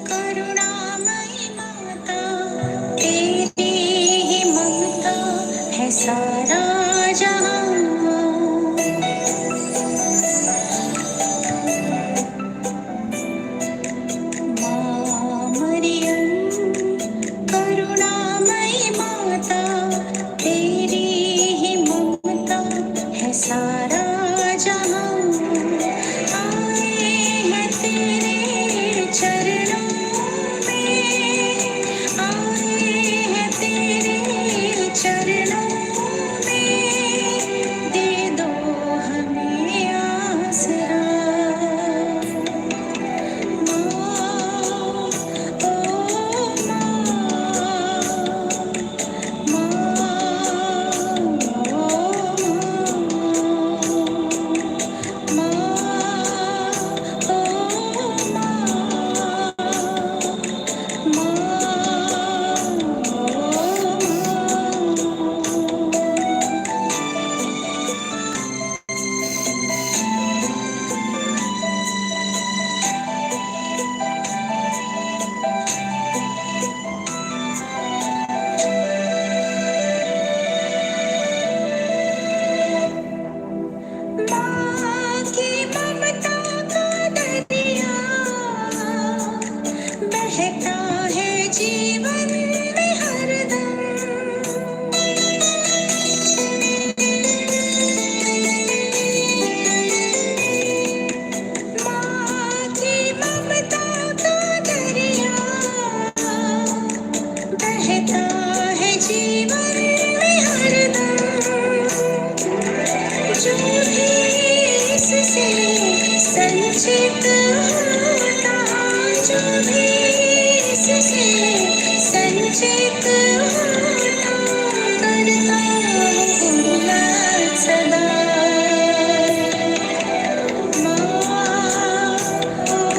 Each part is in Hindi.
करुणामयी माता, तेरी ही ममता है सारा जहां। माँ मरियम करुणामयी माता, तेरी ही ममता है सारा जहां। आए हैं तेरे चरणों में, आए हैं तेरे चरणों में, दे दो हमें आसरा। माँ की ममता का दरिया बहता है जीवन में हरदम। माँ की ममता का दरिया बहता है जीवन में हरदम। जो भी इससे संचित होता, जो भी इससे संचित होता, करता गुणगान सदा। माँ, ओ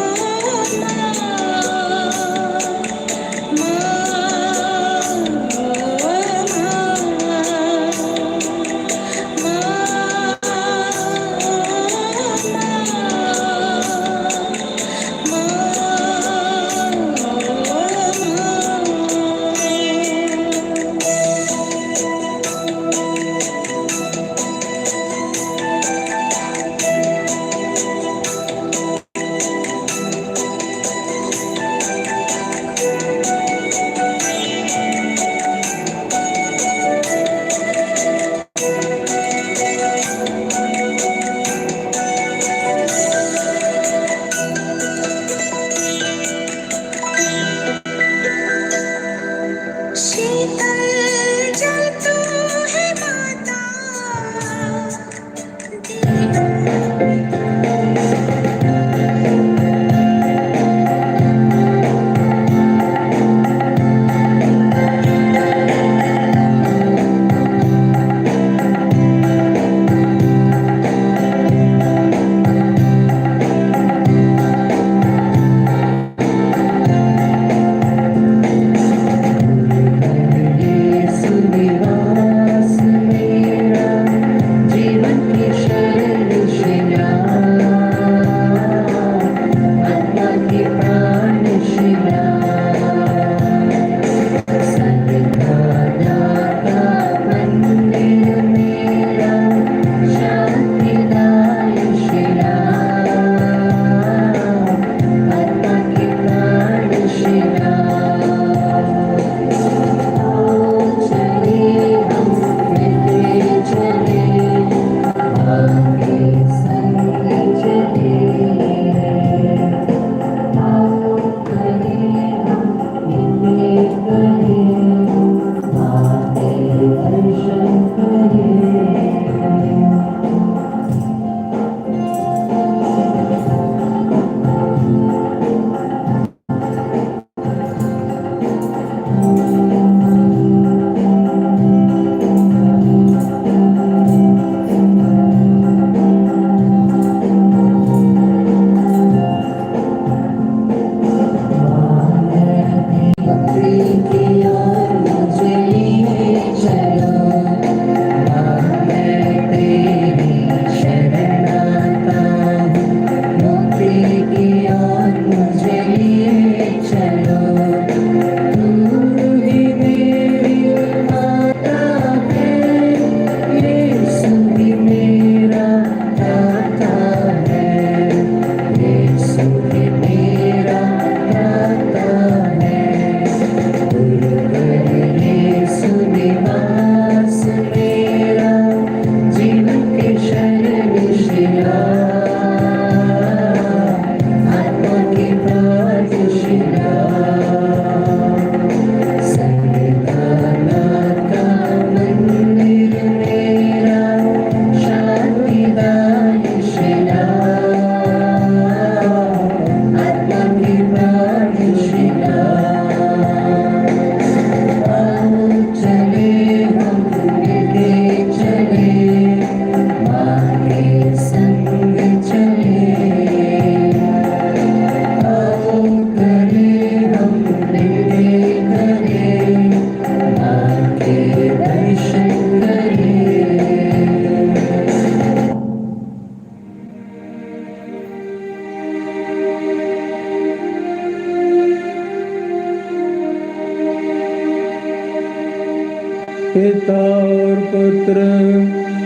पिता और पुत्र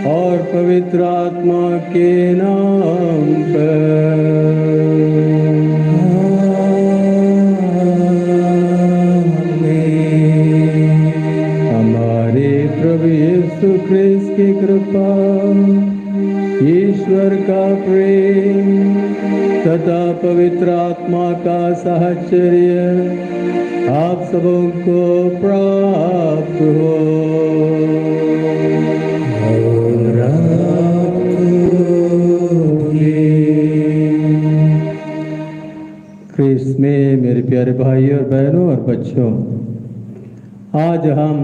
और पवित्र आत्मा के नाम पर। हमारे प्रभु यीशु ख्रिस्त की कृपा, ईश्वर का प्रेम तथा पवित्र आत्मा का साहचर्य आप सबों को प्राप्त हो। ख्रिस्त में मेरे प्यारे भाई और बहनों और बच्चों, आज हम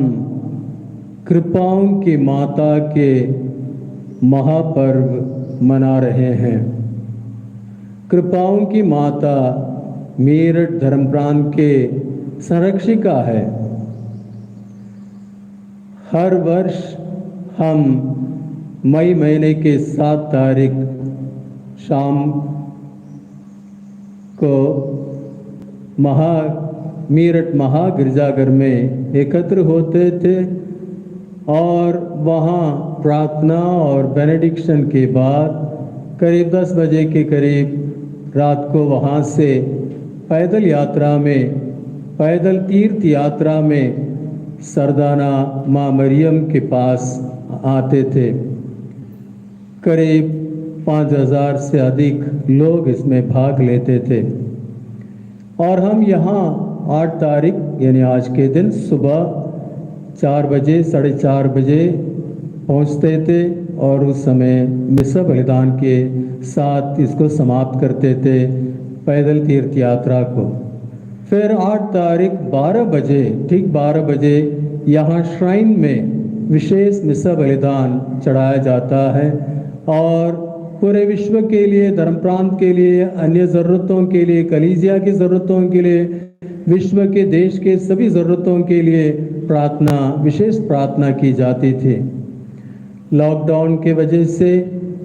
कृपाओं की माता के महापर्व मना रहे हैं। कृपाओं की माता मेरठ धर्म प्रांत के संरक्षिका है। हर वर्ष हम मई महीने के 7 तारीख शाम को मेरठ महागिरजाघर में एकत्र होते थे और वहाँ प्रार्थना और बेनेडिक्शन के बाद करीब 10 बजे के करीब रात को वहाँ से पैदल तीर्थ यात्रा में सरदाना माँ मरियम के पास आते थे। करीब 5000 से अधिक लोग इसमें भाग लेते थे और हम यहाँ 8 तारीख यानी आज के दिन सुबह 4 बजे 4:30 बजे पहुँचते थे और उस समय मिसा बलिदान के साथ इसको समाप्त करते थे पैदल तीर्थ यात्रा को। फिर 8 तारीख 12 बजे ठीक 12 बजे यहाँ श्राइन में विशेष मिसा बलिदान चढ़ाया जाता है और पूरे विश्व के लिए, धर्म प्रांत के लिए, अन्य ज़रूरतों के लिए, कलीसिया की ज़रूरतों के लिए, विश्व के देश के सभी ज़रूरतों के लिए विशेष प्रार्थना की जाती थी। लॉकडाउन के वजह से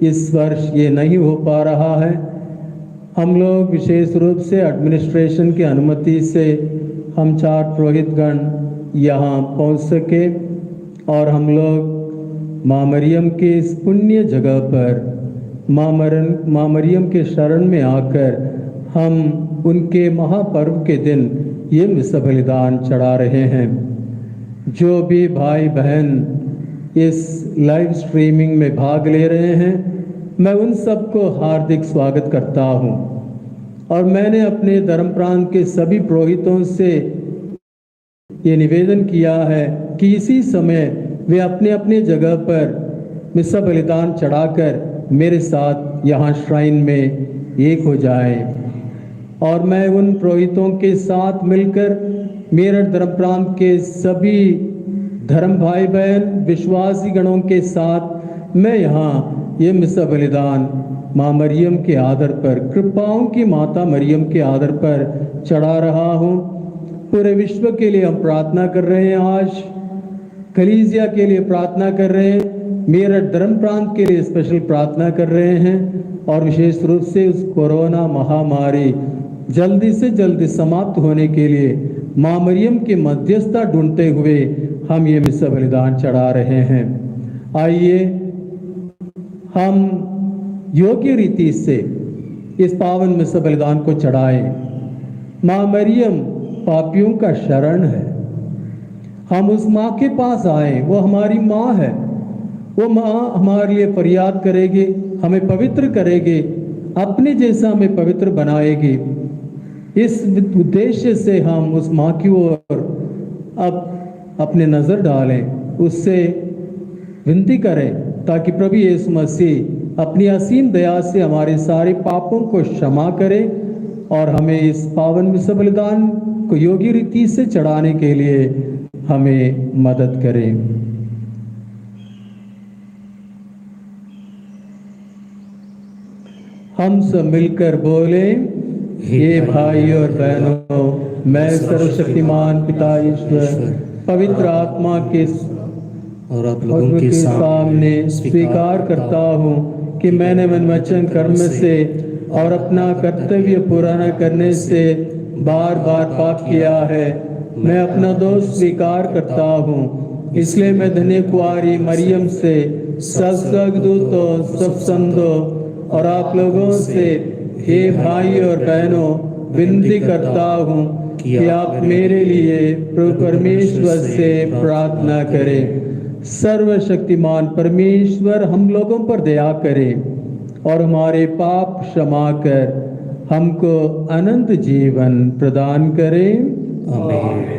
इस वर्ष ये नहीं हो पा रहा है। हम लोग विशेष रूप से एडमिनिस्ट्रेशन की अनुमति से हम 4 पुरोहितगण यहाँ पहुँच सके और हम लोग माँ मरियम के इस पुण्य जगह पर माँ मरियम के शरण में आकर हम उनके महापर्व के दिन ये मिसा बलिदान चढ़ा रहे हैं। जो भी भाई बहन इस लाइव स्ट्रीमिंग में भाग ले रहे हैं, मैं उन सबको हार्दिक स्वागत करता हूं और मैंने अपने धर्म प्रांत के सभी पुरोहितों से ये निवेदन किया है कि इसी समय वे अपने अपने जगह पर मिसा बलिदान चढ़ाकर मेरे साथ यहाँ श्राइन में एक हो जाएं और मैं उन पुरोहितों के साथ मिलकर मेरठ धर्म प्रांत के सभी धर्म भाई बहन विश्वासी गणों के साथ मैं यहाँ ये मिसा बलिदान माँ मरियम के आदर पर, कृपाओं की माता मरियम के आदर पर चढ़ा रहा हूँ। पूरे विश्व के लिए हम प्रार्थना कर रहे हैं, आज कलीसिया के लिए प्रार्थना कर रहे हैं, मेरठ धर्म प्रांत के लिए स्पेशल प्रार्थना कर रहे हैं और विशेष रूप से उस कोरोना महामारी जल्दी से जल्दी समाप्त होने के लिए माँ मरियम की मध्यस्थता ढूंढते हुए हम ये मिसा बलिदान चढ़ा रहे हैं। आइए हम योग्य रीति से इस पावन मिसा बलिदान को चढ़ाएं। माँ मरियम पापियों का शरण है। हम उस माँ के पास आए, वो हमारी माँ है। वो माँ हमारे लिए फरियाद करेगी, हमें पवित्र करेगी, अपने जैसा हमें पवित्र बनाएगी। इस उद्देश्य से हम उस माँ की ओर अब अपने नज़र डालें, उससे विनती करें ताकि प्रभु यीशु मसीह अपनी असीम दया से हमारे सारे पापों को क्षमा करे और हमें इस पावन मिसा बलिदान को योग्य रीति से चढ़ाने के लिए हमें मदद करें। हम सब मिलकर बोले, हे भाई और बहनों, मैं सर्वशक्तिमान पिता ईश्वर पवित्र आत्मा के और आप लोगों के सामने स्वीकार करता हूँ कि मैंने मन वचन कर्म से और अपना कर्तव्य पूरा न करने से बार बार पाप किया है। मैं अपना दोष स्वीकार करता हूँ इसलिए मैं धन्य कुआरी मरियम से सब स्वर्गदूतों, सब संतों और आप लोगों से हे भाई और बहनों विनती करता हूँ कि आप मेरे लिए प्रभु परमेश्वर से प्रार्थना करें। सर्वशक्तिमान परमेश्वर हम लोगों पर दया करे और हमारे पाप क्षमा कर हमको अनंत जीवन प्रदान करें। आमीन।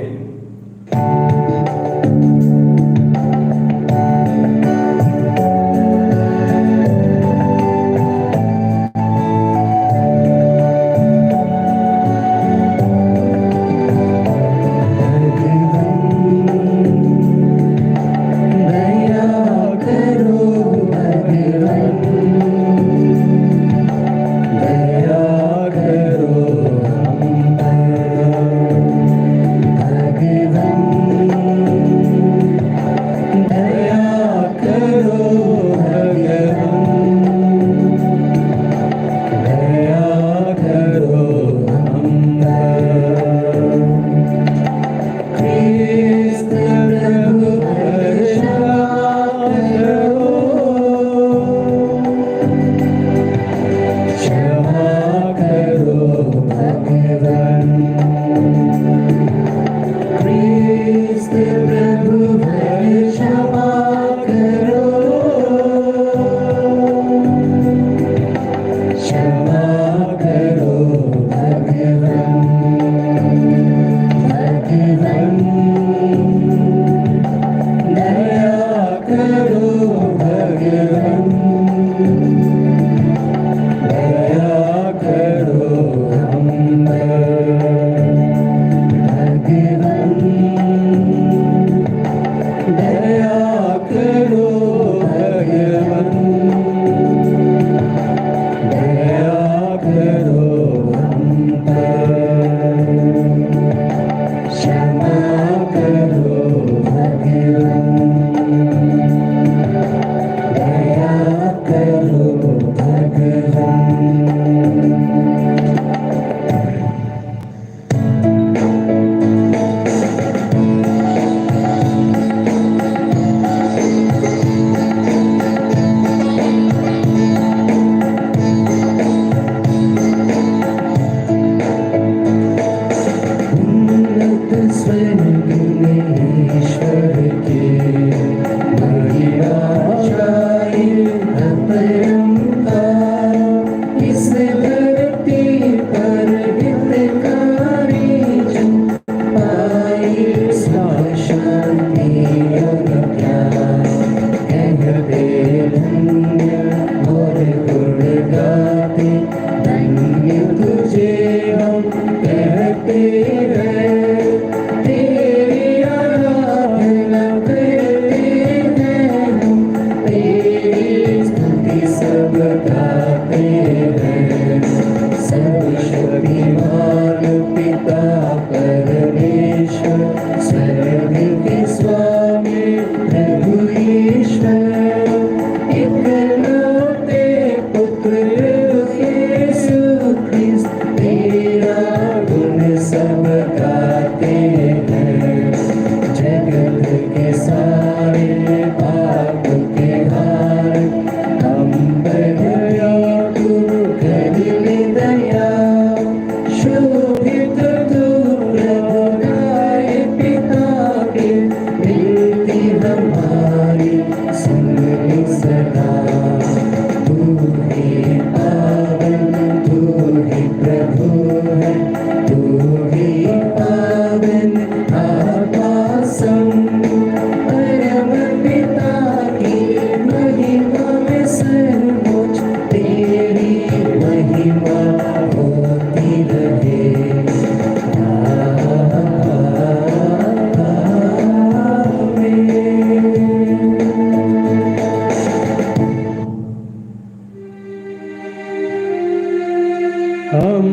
हम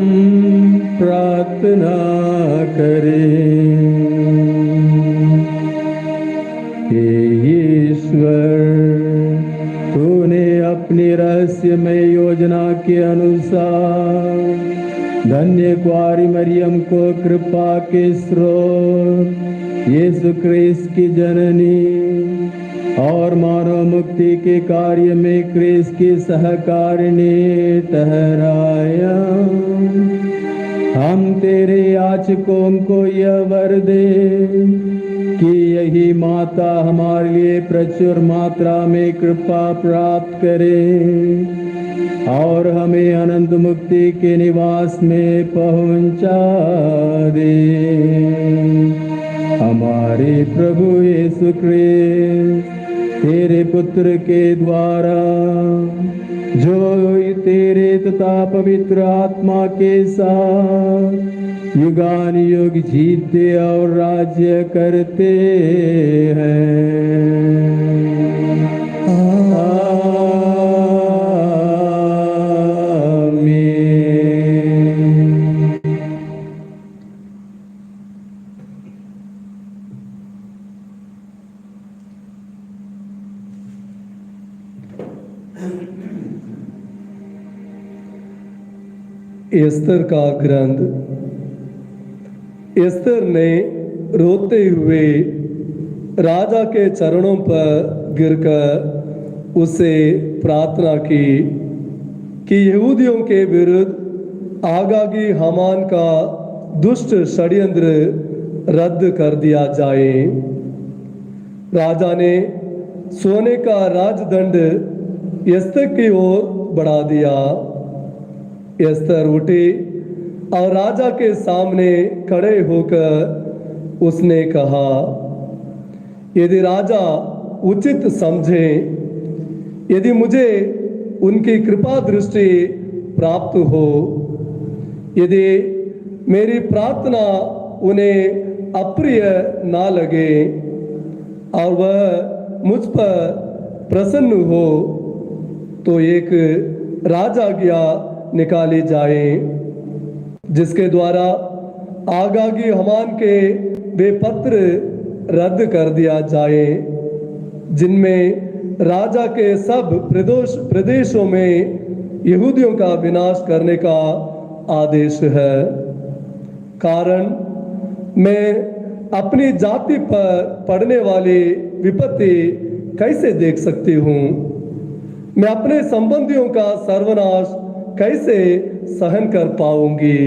प्रार्थना करें। हे ईश्वर, तूने अपनी रहस्यमय योजना के अनुसार धन्य कुआरी मरियम को कृपा के स्रोत यीशु क्रिस्त की जननी और मानव मुक्ति के कार्य में क्रिस्त की सहकारिणी ठहराया। हम तेरे याचकों को यह वर दे कि यही माता हमारे लिए प्रचुर मात्रा में कृपा प्राप्त करे और हमें अनंत मुक्ति के निवास में पहुंचा दे। हमारे प्रभु यीशु क्रिस्त तेरे पुत्र के द्वारा जो तेरे तथा पवित्र आत्मा के साथ युगान युग जीते और राज्य करते हैं। एस्तर का ग्रंथ। एस्तर ने रोते हुए राजा के चरणों पर गिरकर उससे प्रार्थना की कि यहूदियों के विरुद्ध आगागी हामान का दुष्ट षड्यंत्र रद्द कर दिया जाए। राजा ने सोने का राजदंड एस्तर की ओर बढ़ा दिया। एस्तर उठी और राजा के सामने खड़े होकर उसने कहा, यदि राजा उचित समझे, यदि मुझे उनकी कृपा दृष्टि प्राप्त हो, यदि मेरी प्रार्थना उन्हें अप्रिय ना लगे और वह मुझ पर प्रसन्न हो, तो एक राजाज्ञा निकाली जाए जिसके द्वारा आगागी हमान के वे पत्र रद्द कर दिया जाए जिनमें राजा के सब प्रदेशों में यहूदियों का विनाश करने का आदेश है। कारण मैं अपनी जाति पर पड़ने वाली विपत्ति कैसे देख सकती हूँ? मैं अपने संबंधियों का सर्वनाश कैसे सहन कर पाऊंगी?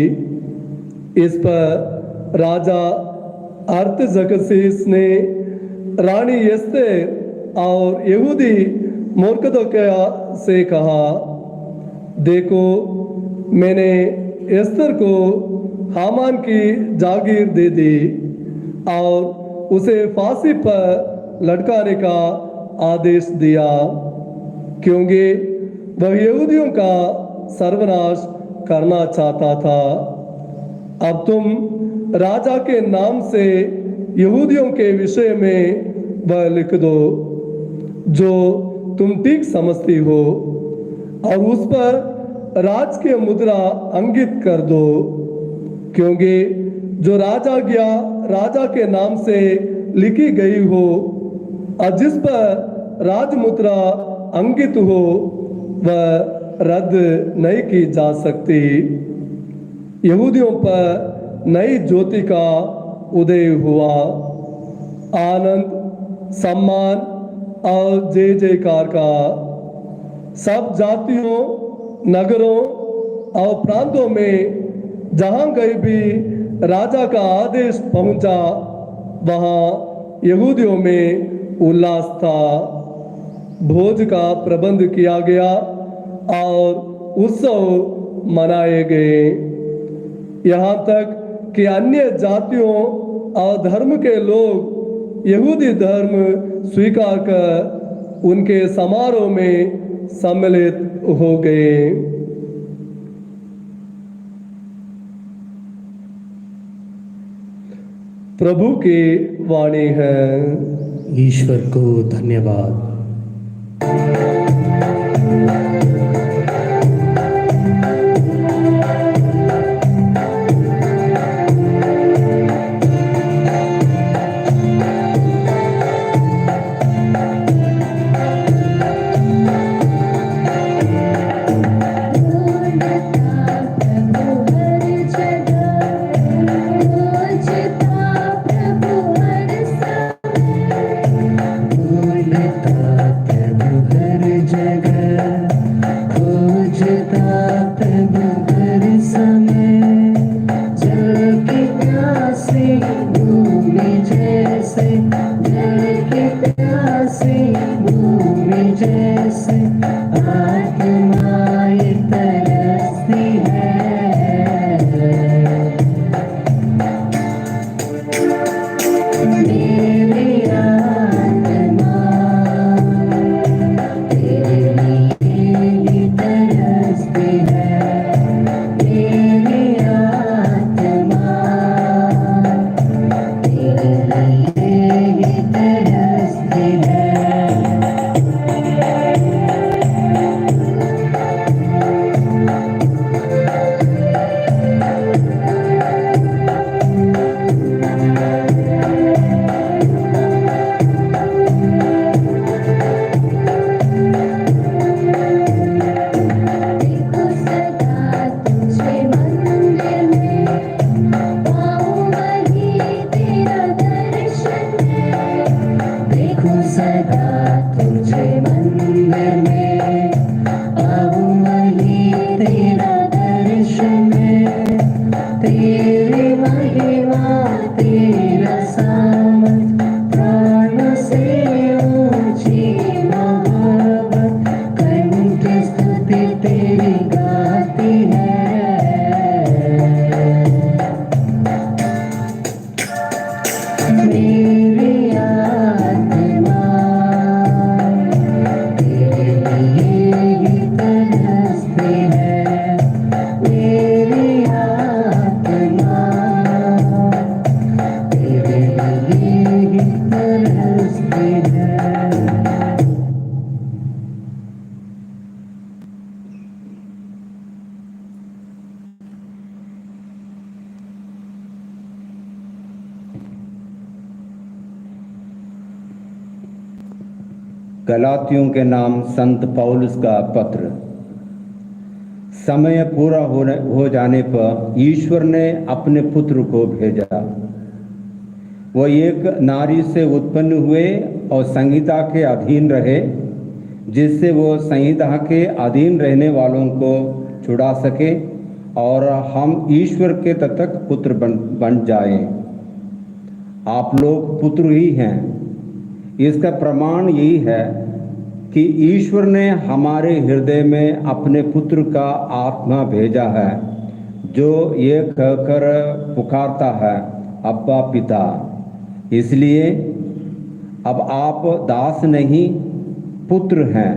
इस पर राजा अर्थजकसीस ने रानी एस्तेर और यहूदी मोर्कदोक्या से कहा, देखो मैंने एस्तर को हामान की जागीर दे दी और उसे फांसी पर लटकाने का आदेश दिया, क्योंकि वह यहूदियों का सर्वनाश करना चाहता था। अब तुम राजा के नाम से यहूदियों के विषय में वह लिख दो जो तुम ठीक समझती हो और उस पर राज के मुद्रा अंकित कर दो, क्योंकि जो राजा के नाम से लिखी गई हो और जिस पर राज मुद्रा अंकित हो वह रद्द नहीं की जा सकती। यहूदियों पर नई ज्योति का उदय हुआ। आनंद, सम्मान और जय जयकार का सब जातियों, नगरों और प्रांतों में जहां कहीं भी राजा का आदेश पहुंचा वहां यहूदियों में उल्लास था। भोज का प्रबंध किया गया और उत्सव मनाए गए, यहाँ तक कि अन्य जातियों और धर्म के लोग यहूदी धर्म स्वीकार कर उनके समारोह में सम्मिलित हो गए। प्रभु की वाणी है। ईश्वर को धन्यवाद। प्रभु हरि तेरी महिमा तेरा सामर्थ प्राण से ऊंची मोहब्बत कंठ स्तुति तेरी गाती है मेरी आत्मा तेरे लिए ही तरसती है मेरी आत्मा तेरे लिए ही तरसती है। गलातियों के नाम संत पौलुस का पत्र। समय पूरा हो जाने पर ईश्वर ने अपने पुत्र को भेजा। वो एक नारी से उत्पन्न हुए और संहिता के अधीन रहे, जिससे वो संहिता के अधीन रहने वालों को छुड़ा सके और हम ईश्वर के तक पुत्र बन जाएं। आप लोग पुत्र ही हैं। इसका प्रमाण यही है कि ईश्वर ने हमारे हृदय में अपने पुत्र का आत्मा भेजा है, जो ये कहकर पुकारता है, अब्बा पिता। इसलिए अब आप दास नहीं पुत्र हैं,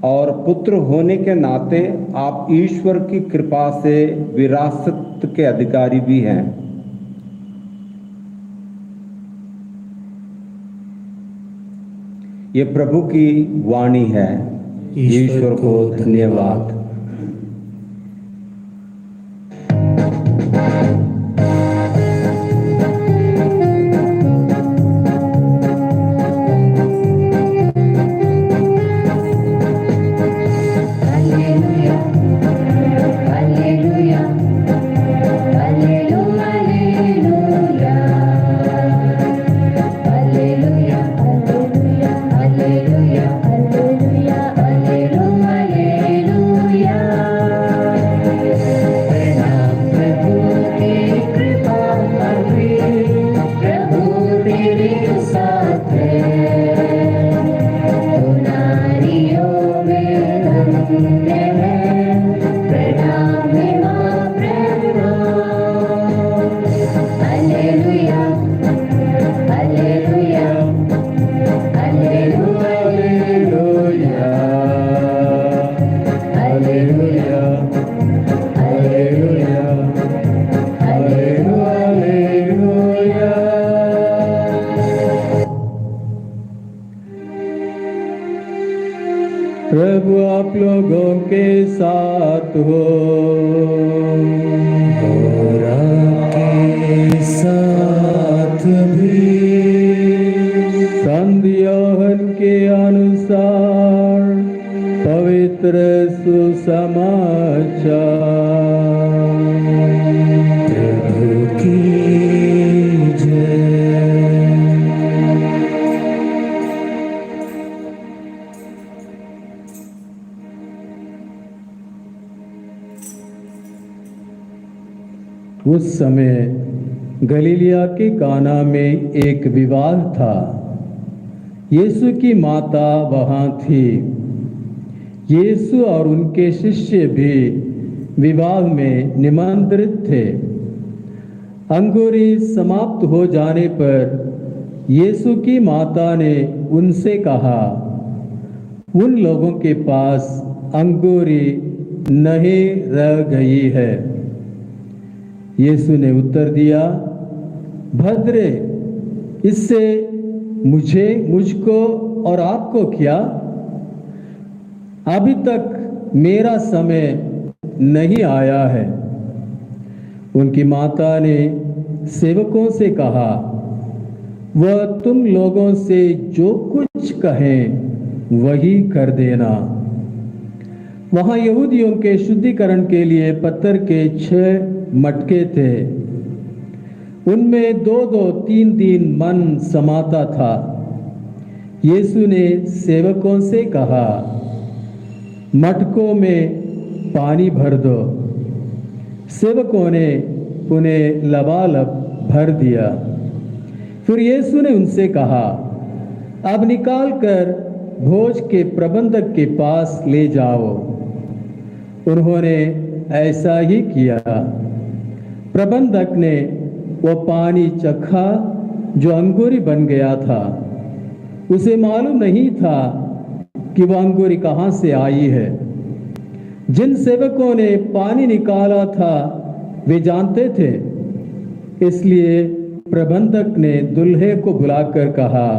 और पुत्र होने के नाते आप ईश्वर की कृपा से विरासत के अधिकारी भी हैं। ये प्रभु की वाणी है। ईश्वर को धन्यवाद। प्रभु आप लोगों के साथ हो और आपके साथ भी। संत योहन के अनुसार पवित्र सुसमाचार। प्रभु की जय। उस समय गलीलिया के काना में एक विवाह था। यीशु की माता वहां थी। यीशु और उनके शिष्य भी विवाह में निमंत्रित थे। अंगूरी समाप्त हो जाने पर यीशु की माता ने उनसे कहा, उन लोगों के पास अंगूरी नहीं रह गई है। यीशु ने उत्तर दिया, भद्रे, इससे मुझको और आपको क्या? अभी तक मेरा समय नहीं आया है। उनकी माता ने सेवकों से कहा, वह तुम लोगों से जो कुछ कहें वही कर देना। वहां यहूदियों के शुद्धिकरण के लिए पत्थर के 6 मटके थे। उनमें 2-2, 3-3 मन समाता था। यीशु ने सेवकों से कहा, मटकों में पानी भर दो। सेवकों ने उन्हें लबालब भर दिया। फिर यीशु ने उनसे कहा, अब निकाल कर भोज के प्रबंधक के पास ले जाओ। उन्होंने ऐसा ही किया। प्रबंधक ने वो पानी चखा जो अंगूरी बन गया था। उसे मालूम नहीं था कि वह अंगूरी कहाँ से आई है। जिन सेवकों ने पानी निकाला था वे जानते थे, इसलिए प्रबंधक ने दूल्हे को बुलाकर कहा,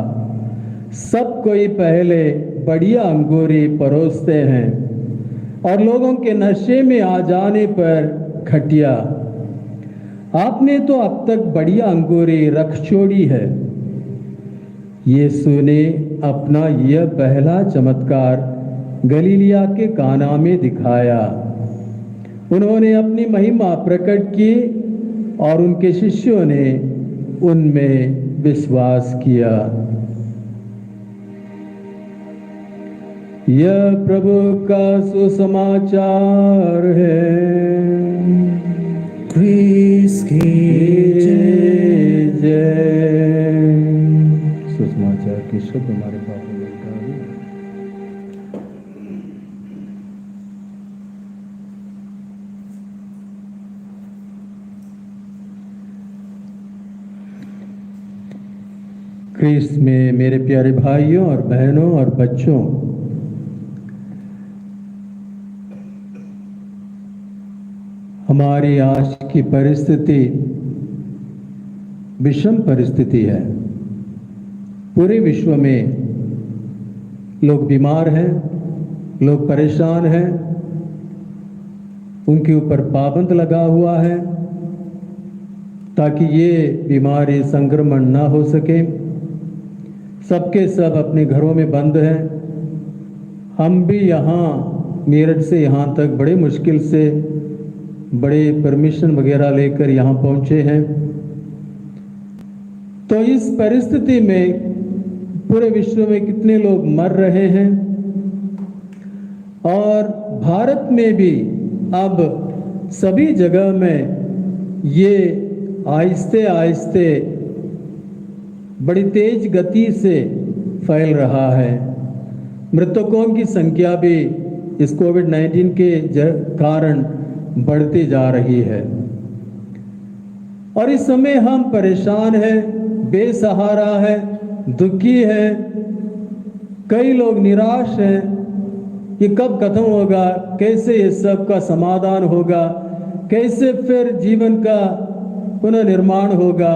सब कोई पहले बढ़िया अंगूरी परोसते हैं और लोगों के नशे में आ जाने पर घटिया। आपने तो अब तक बढ़िया अंगूरी रख छोड़ी है। यीशु ने अपना यह पहला चमत्कार गलीलिया के काना में दिखाया। उन्होंने अपनी महिमा प्रकट की और उनके शिष्यों ने उनमें विश्वास किया। यह प्रभु का सुसमाचार है। क्रिस की जय। जय। सुसमाचार की शुभ हमारे पापों में डाली। क्रिस्त में मेरे प्यारे भाइयों और बहनों और बच्चों, हमारी आज की परिस्थिति विषम परिस्थिति है। पूरे विश्व में लोग बीमार हैं, लोग परेशान हैं, उनके ऊपर पाबंद लगा हुआ है ताकि ये बीमारी संक्रमण ना हो सके। सबके सब अपने घरों में बंद हैं। हम भी यहाँ मेरठ से यहाँ तक बड़े मुश्किल से बड़े परमिशन वगैरह लेकर यहाँ पहुँचे हैं। तो इस परिस्थिति में पूरे विश्व में कितने लोग मर रहे हैं और भारत में भी अब सभी जगह में ये आहिस्ते आहिस्ते बड़ी तेज गति से फैल रहा है। मृतकों की संख्या भी इस कोविड-19 के कारण बढ़ती जा रही है और इस समय हम परेशान हैं, बेसहारा है, दुखी है। कई लोग निराश हैं कि कब खत्म होगा, कैसे ये सब का समाधान होगा, कैसे फिर जीवन का पुनर्निर्माण होगा।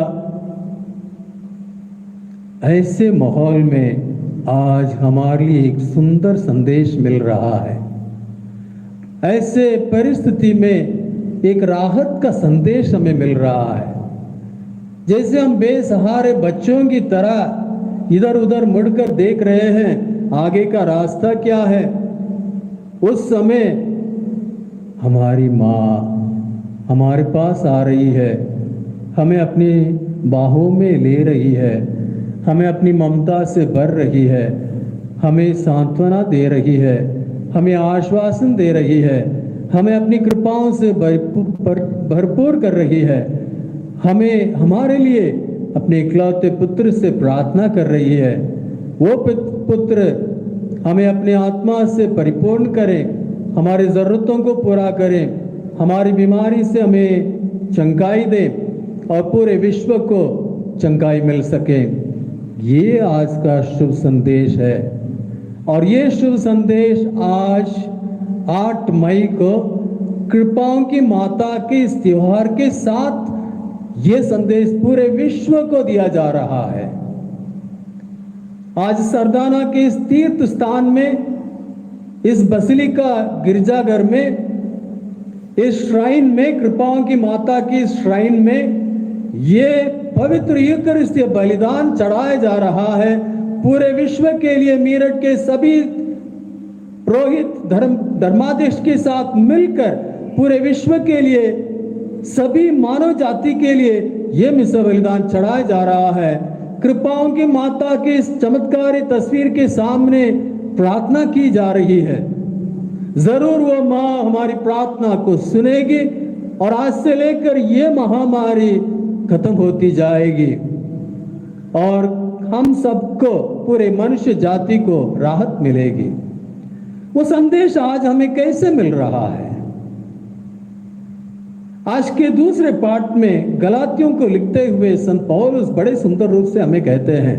ऐसे माहौल में आज हमारे लिए एक सुंदर संदेश मिल रहा है। ऐसे परिस्थिति में एक राहत का संदेश हमें मिल रहा है। जैसे हम बेसहारे बच्चों की तरह इधर उधर मुड़कर देख रहे हैं आगे का रास्ता क्या है, उस समय हमारी माँ हमारे पास आ रही है, हमें अपनी बाहों में ले रही है, हमें अपनी ममता से भर रही है, हमें सांत्वना दे रही है, हमें आश्वासन दे रही है, हमें अपनी कृपाओं से भरपूर कर रही है, हमें हमारे लिए अपने इकलौते पुत्र से प्रार्थना कर रही है। वो पुत्र हमें अपने आत्मा से परिपूर्ण करें, हमारी ज़रूरतों को पूरा करें, हमारी बीमारी से हमें चंगाई दे और पूरे विश्व को चंगाई मिल सके। ये आज का शुभ संदेश है और ये शुभ संदेश आज 8 मई को कृपाओं की माता के इस त्योहार के साथ ये संदेश पूरे विश्व को दिया जा रहा है। आज सरदाना के इस तीर्थ स्थान में, इस बसिलिका गिरजाघर में, इस श्राइन में, कृपाओं की माता की श्राइन में ये पवित्र यूकरिस्तीय बलिदान चढ़ाया जा रहा है। पूरे विश्व के लिए मेरठ के सभी पुरोहित धर्माध्यक्ष के साथ मिलकर पूरे विश्व के लिए, सभी मानव जाति के लिए ये मिसा बलिदान चढ़ाया जा रहा है। कृपाओं की माता की इस चमत्कारी तस्वीर के सामने प्रार्थना की जा रही है। जरूर वो माँ हमारी प्रार्थना को सुनेगी और आज से लेकर ये महामारी खत्म होती जाएगी और हम सबको, पूरे मनुष्य जाति को राहत मिलेगी। वो संदेश आज हमें कैसे मिल रहा है? आज के दूसरे पाठ में गलातियों को लिखते हुए संत पौलुस बड़े सुंदर रूप से हमें कहते हैं,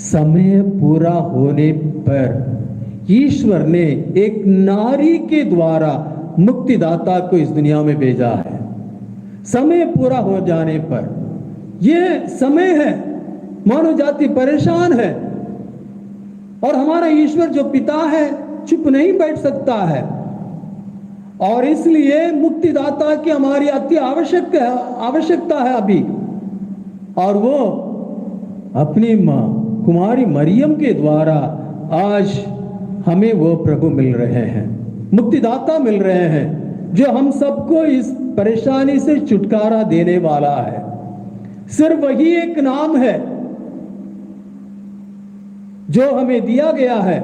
समय पूरा होने पर ईश्वर ने एक नारी के द्वारा मुक्तिदाता को इस दुनिया में भेजा है। समय पूरा हो जाने पर, यह समय है, मानव जाति परेशान है और हमारा ईश्वर जो पिता है चुप नहीं बैठ सकता है और इसलिए मुक्तिदाता की हमारी अति आवश्यकता है अभी। और वो अपनी मां कुमारी मरियम के द्वारा आज हमें वो प्रभु मिल रहे हैं, मुक्तिदाता मिल रहे हैं, जो हम सबको इस परेशानी से छुटकारा देने वाला है। सिर्फ वही एक नाम है जो हमें दिया गया है,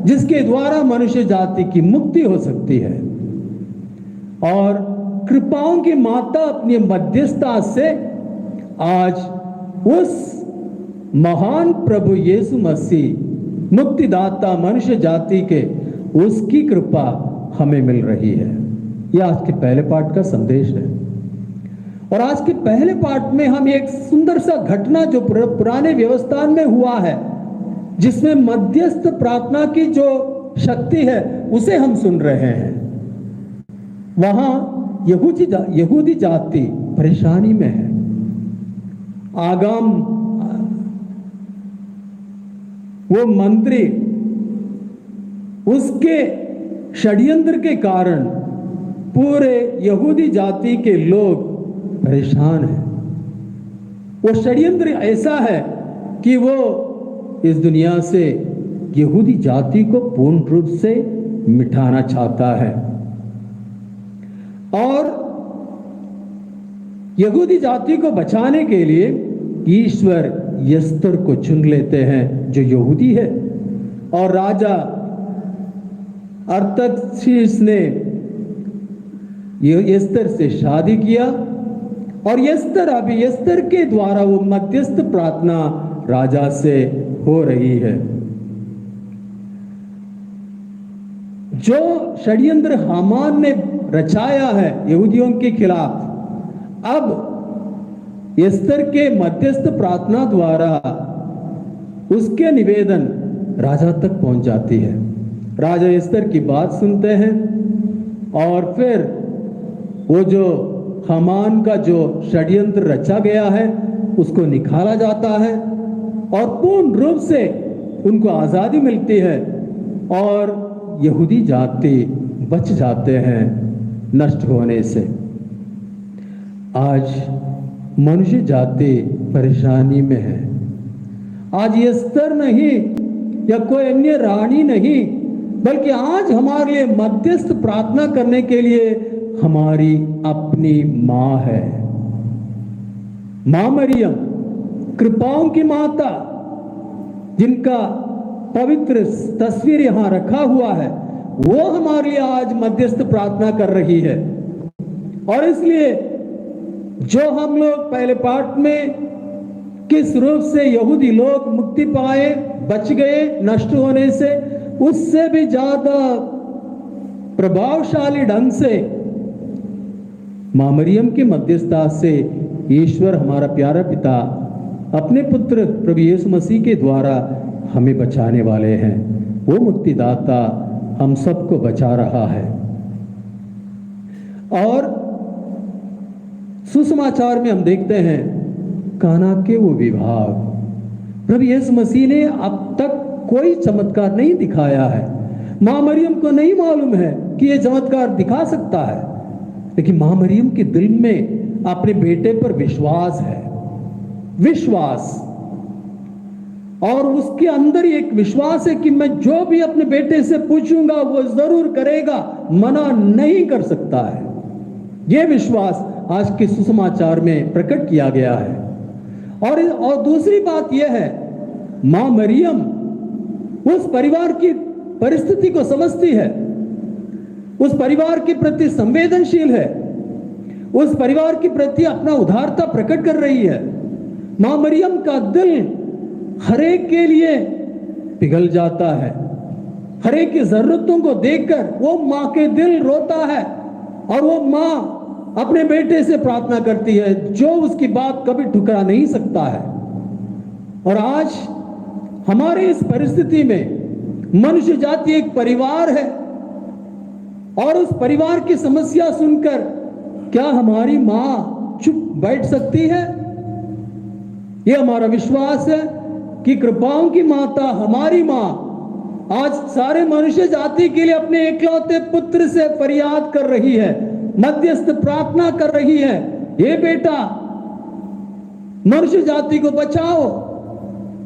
जिसके द्वारा मनुष्य जाति की मुक्ति हो सकती है। और कृपाओं की माता अपनी मध्यस्थता से आज उस महान प्रभु यीशु मसीह मुक्तिदाता मनुष्य जाति के, उसकी कृपा हमें मिल रही है। यह आज के पहले पाठ का संदेश है। और आज के पहले पाठ में हम एक सुंदर सा घटना जो पुराने व्यवस्था में हुआ है, जिसमें मध्यस्थ प्रार्थना की जो शक्ति है, उसे हम सुन रहे हैं। वहां यहूदी जाति परेशानी में है। आगाम वो मंत्री, उसके षड्यंत्र के कारण पूरे यहूदी जाति के लोग परेशान हैं। वो षड्यंत्र ऐसा है कि वो इस दुनिया से यहूदी जाति को पूर्ण रूप से मिटाना चाहता है और यहूदी जाति को बचाने के लिए ईश्वर यस्तर को चुन लेते हैं, जो यहूदी है। और राजा अर्थशीस ने यस्तर से शादी किया और यस्तर के द्वारा वो मध्यस्थ प्रार्थना राजा से हो रही है। जो षड्यंत्र हामान ने रचाया है यहूदियों के खिलाफ, अब यस्तर के मध्यस्थ प्रार्थना द्वारा उसके निवेदन राजा तक पहुंच जाती है। राजा यस्तर की बात सुनते हैं और फिर वो जो हामान का जो षड्यंत्र रचा गया है उसको निकाला जाता है और पूर्ण रूप से उनको आजादी मिलती है और यहूदी जाति बच जाते हैं नष्ट होने से। आज मनुष्य जाति परेशानी में है। आज यस्तर नहीं या कोई अन्य रानी नहीं, बल्कि आज हमारे लिए मध्यस्थ प्रार्थना करने के लिए हमारी अपनी मां है। मां मरियम, कृपाओं की माता, जिनका पवित्र तस्वीर यहां रखा हुआ है, वो हमारे लिए आज मध्यस्थ प्रार्थना कर रही है। और इसलिए जो हम लोग पहले पाठ में किस रूप से यहूदी लोग मुक्ति पाए, बच गए नष्ट होने से, उससे भी ज्यादा प्रभावशाली ढंग से मां मरियम की मध्यस्थता से ईश्वर हमारा प्यारा पिता अपने पुत्र प्रभु यीशु मसीह के द्वारा हमें बचाने वाले हैं। वो मुक्तिदाता हम सबको बचा रहा है। और सुसमाचार में हम देखते हैं काना के वो विवाह, प्रभु यीशु मसीह ने अब तक कोई चमत्कार नहीं दिखाया है। मां मरियम को नहीं मालूम है कि ये चमत्कार दिखा सकता है, लेकिन मां मरियम के दिल में अपने बेटे पर विश्वास है, विश्वास। और उसके अंदर एक विश्वास है कि मैं जो भी अपने बेटे से पूछूंगा वो जरूर करेगा, मना नहीं कर सकता है। यह विश्वास आज के सुसमाचार में प्रकट किया गया है। और दूसरी बात यह है, मां मरियम उस परिवार की परिस्थिति को समझती है, उस परिवार के प्रति संवेदनशील है उस परिवार के प्रति अपना उदारता प्रकट कर रही है। मां मरियम का दिल हरेक के लिए पिघल जाता है। हरेक की जरूरतों को देखकर वो मां के दिल रोता है और वो मां अपने बेटे से प्रार्थना करती है जो उसकी बात कभी ठुकरा नहीं सकता है। और आज हमारे इस परिस्थिति में मनुष्य जाति एक परिवार है और उस परिवार की समस्या सुनकर क्या हमारी मां चुप बैठ सकती है? यह हमारा विश्वास है कि कृपाओं की माता हमारी मां आज सारे मनुष्य जाति के लिए अपने एकलौते पुत्र से फरियाद कर रही है, मध्यस्थ प्रार्थना कर रही है, ये बेटा मनुष्य जाति को बचाओ।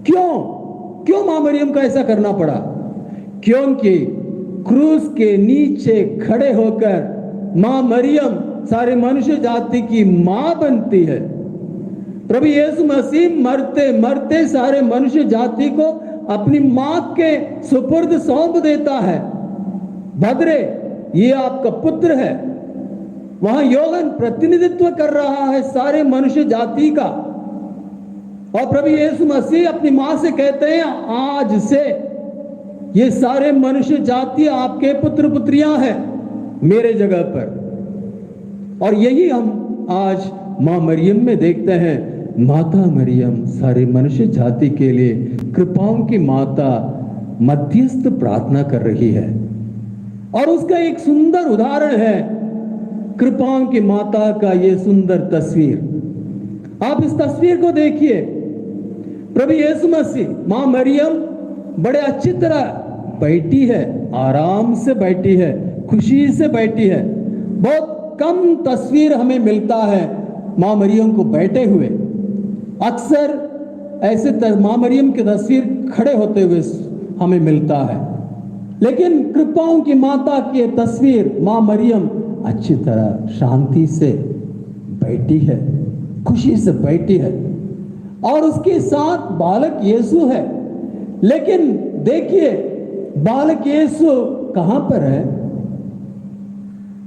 क्यों मां मरियम का ऐसा करना पड़ा? क्योंकि क्रूस के नीचे खड़े होकर मां मरियम सारे मनुष्य जाति की मां बनती है। प्रभु यीशु मसीह मरते मरते सारे मनुष्य जाति को अपनी मां के सुपुर्द सौंप देता है। भद्रे, ये आपका पुत्र है। वहां योगन प्रतिनिधित्व कर रहा है सारे मनुष्य जाति का। और प्रभु यीशु मसीह अपनी मां से कहते हैं, आज से ये सारे मनुष्य जाति आपके पुत्र पुत्रियां हैं मेरे जगह पर। और यही हम आज मां मरियम में देखते हैं। माता मरियम सारे मनुष्य जाति के लिए कृपाओं की माता मध्यस्थ प्रार्थना कर रही है। और उसका एक सुंदर उदाहरण है कृपाओं की माता का ये सुंदर तस्वीर। आप इस तस्वीर को देखिए। प्रभु यीशु मसीह, मां मरियम बड़े अच्छी तरह बैठी है, आराम से बैठी है, खुशी से बैठी है। बहुत कम तस्वीर हमें मिलता है मां मरियम को बैठे हुए। अक्सर ऐसे मां मरियम की तस्वीर खड़े होते हुए हमें मिलता है। लेकिन कृपाओं की माता की तस्वीर मां मरियम अच्छी तरह शांति से बैठी है, खुशी से बैठी है। और उसके साथ बालक यीशु है। लेकिन देखिए बालक यीशु कहां पर है?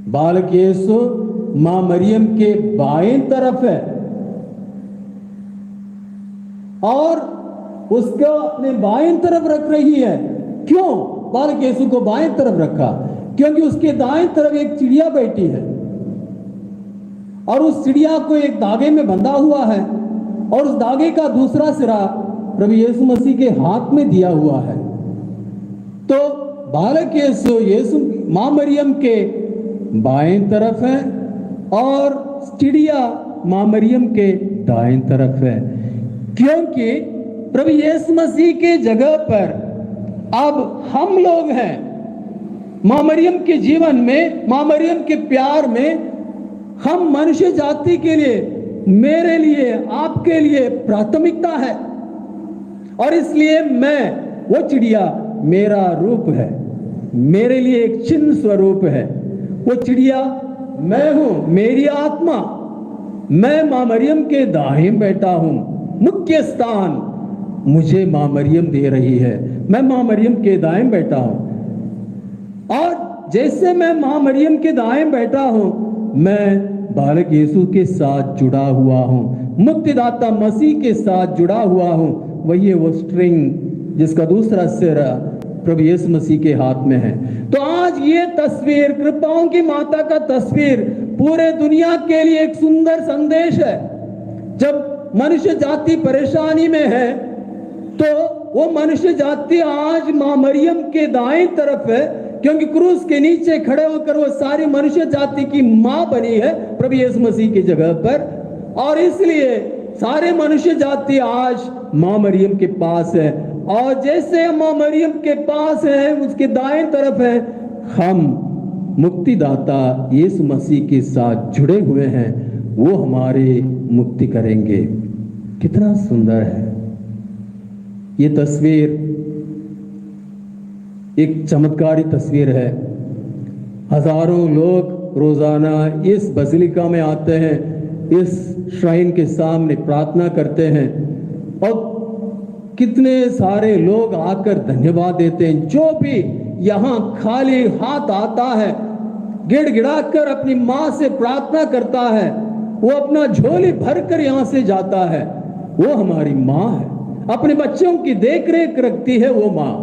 बालक यीशु मां मरियम के बाएं तरफ है और उसको अपने बाएं तरफ रख रही है। क्यों बालक यीशु को बाएं तरफ रखा? क्योंकि उसके दाएं तरफ एक चिड़िया बैठी है और उस चिड़िया को एक धागे में बंधा हुआ है और उस धागे का दूसरा सिरा प्रभु यीशु मसीह के हाथ में दिया हुआ है। तो बालक यीशु मां मरियम के बाएं तरफ है और चिड़िया मां मरियम के दाएं तरफ है। क्योंकि प्रभु यीशु मसीह के जगह पर अब हम लोग हैं। मां मरियम के जीवन में, मां मरियम के प्यार में हम मनुष्य जाति के लिए, मेरे लिए, आपके लिए प्राथमिकता है। और इसलिए मैं, वो चिड़िया मेरा रूप है, मेरे लिए एक चिन्ह स्वरूप है। वो चिड़िया मैं हूं, मेरी आत्मा। मैं मां मरियम के दाएं बैठा हूं। मुख्य स्थान मुझे मां मरियम दे रही है। मैं मां मरियम के दाएं बैठा हूं। और जैसे मैं मां मरियम के दाएं बैठा हूं, मैं बालक यीशु के साथ जुड़ा हुआ हूं, मुक्तिदाता मसीह के साथ जुड़ा हुआ हूं। वही है वो स्ट्रिंग जिसका दूसरा सिरा प्रभु यीशु मसीह के हाथ में है। तो आज ये तस्वीर, कृपाओं की माता का तस्वीर पूरे दुनिया के लिए एक सुंदर संदेश है। जब मनुष्य जाति परेशानी में है तो वो मनुष्य जाति आज मां मरियम के दाएं तरफ है, क्योंकि क्रूस के नीचे खड़े होकर वो सारी मनुष्य जाति की मां बनी है प्रभु यीशु मसीह की जगह पर। और इसलिए सारे मनुष्य जाति आज मां मरियम के पास है। और जैसे मां मरियम के पास है, उसके दाएं तरफ है, हम मुक्तिदाता यीशु मसीह के साथ जुड़े हुए हैं। वो हमारी मुक्ति करेंगे। कितना सुंदर है ये तस्वीर, एक चमत्कारी तस्वीर है। हजारों लोग रोजाना इस बसिलिका में आते हैं, इस श्राइन के सामने प्रार्थना करते हैं और कितने सारे लोग आकर धन्यवाद देते हैं। जो भी यहाँ खाली हाथ आता है गिड़गिड़ा कर अपनी माँ से प्रार्थना करता है, वो अपना झोली भरकर यहां से जाता है, वो हमारी माँ है। अपने बच्चों की देख रेख रखती है वो माँ।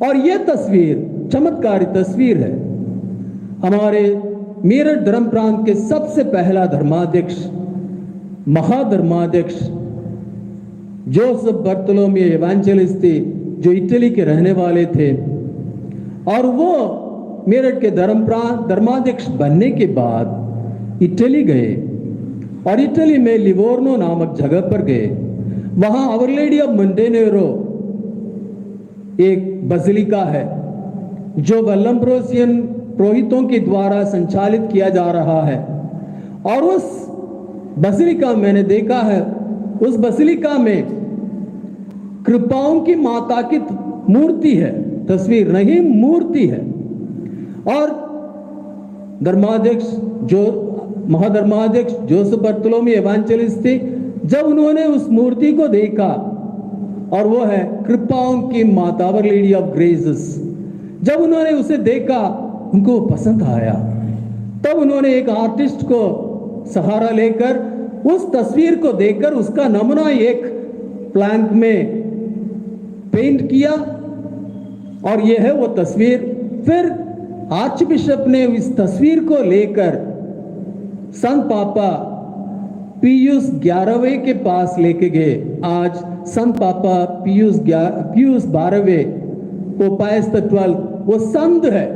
और ये तस्वीर चमत्कारी तस्वीर है। हमारे मेरठ धर्म प्रांत के सबसे पहला धर्माध्यक्ष, महाधर्माध्यक्ष जोसेफ बर्तोलोमेओ एवेंजेलिस्टी, जो इटली के रहने वाले थे, और वो मेरठ के धर्माध्यक्ष बनने के बाद इटली गए और इटली में लिवोर्नो नामक जगह पर गए। वहां आवर लेडी ऑफ मोंटेनेरो एक बसिलिका है जो वल्लम्ब्रोसियन पुरोहितों के द्वारा संचालित किया जा रहा है। और उस बसिलिका मैंने देखा है, उस बसिलिका में कृपाओं की माता की मूर्ति है, तस्वीर नहीं मूर्ति है। और धर्माध्यक्ष जो महाधर्माध्यक्ष जोसेफ बर्तोलोमेओ एवेंजेलिस्टी, जब उन्होंने उस मूर्ति को देखा, और वो है कृपाओं की माता, आवर लेडी ऑफ ग्रेसेस, जब उन्होंने उसे देखा उनको पसंद आया। तब उन्होंने एक आर्टिस्ट को सहारा लेकर उस तस्वीर को देखकर उसका नमूना एक प्लैंक में पेंट किया, और यह है वो तस्वीर। फिर आर्च बिशप ने इस तस्वीर को लेकर संत पापा पियूस 11वें के पास लेके गए। आज संत पापा पियूस 12वें, पोपायस द 12th, वो संत है,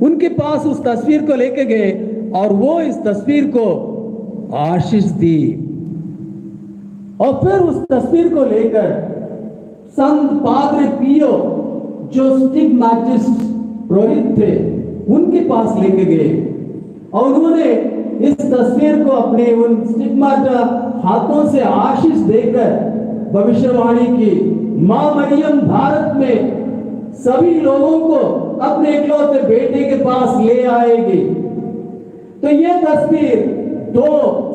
उनके पास उस तस्वीर को लेके गए और वो इस तस्वीर को आशीष दी। और फिर उस तस्वीर को लेकर संत पादरे पियो, जो स्टिग्मैटिस्ट पुरोहित थे, उनके पास लेके गए और उन्होंने इस तस्वीर को अपने उन स्टिग्माटा हाथों से आशीष देकर भविष्यवाणी की, मां मरियम भारत में सभी लोगों को अपने इकलौते बेटे के पास ले आएगी। तो यह तस्वीर दो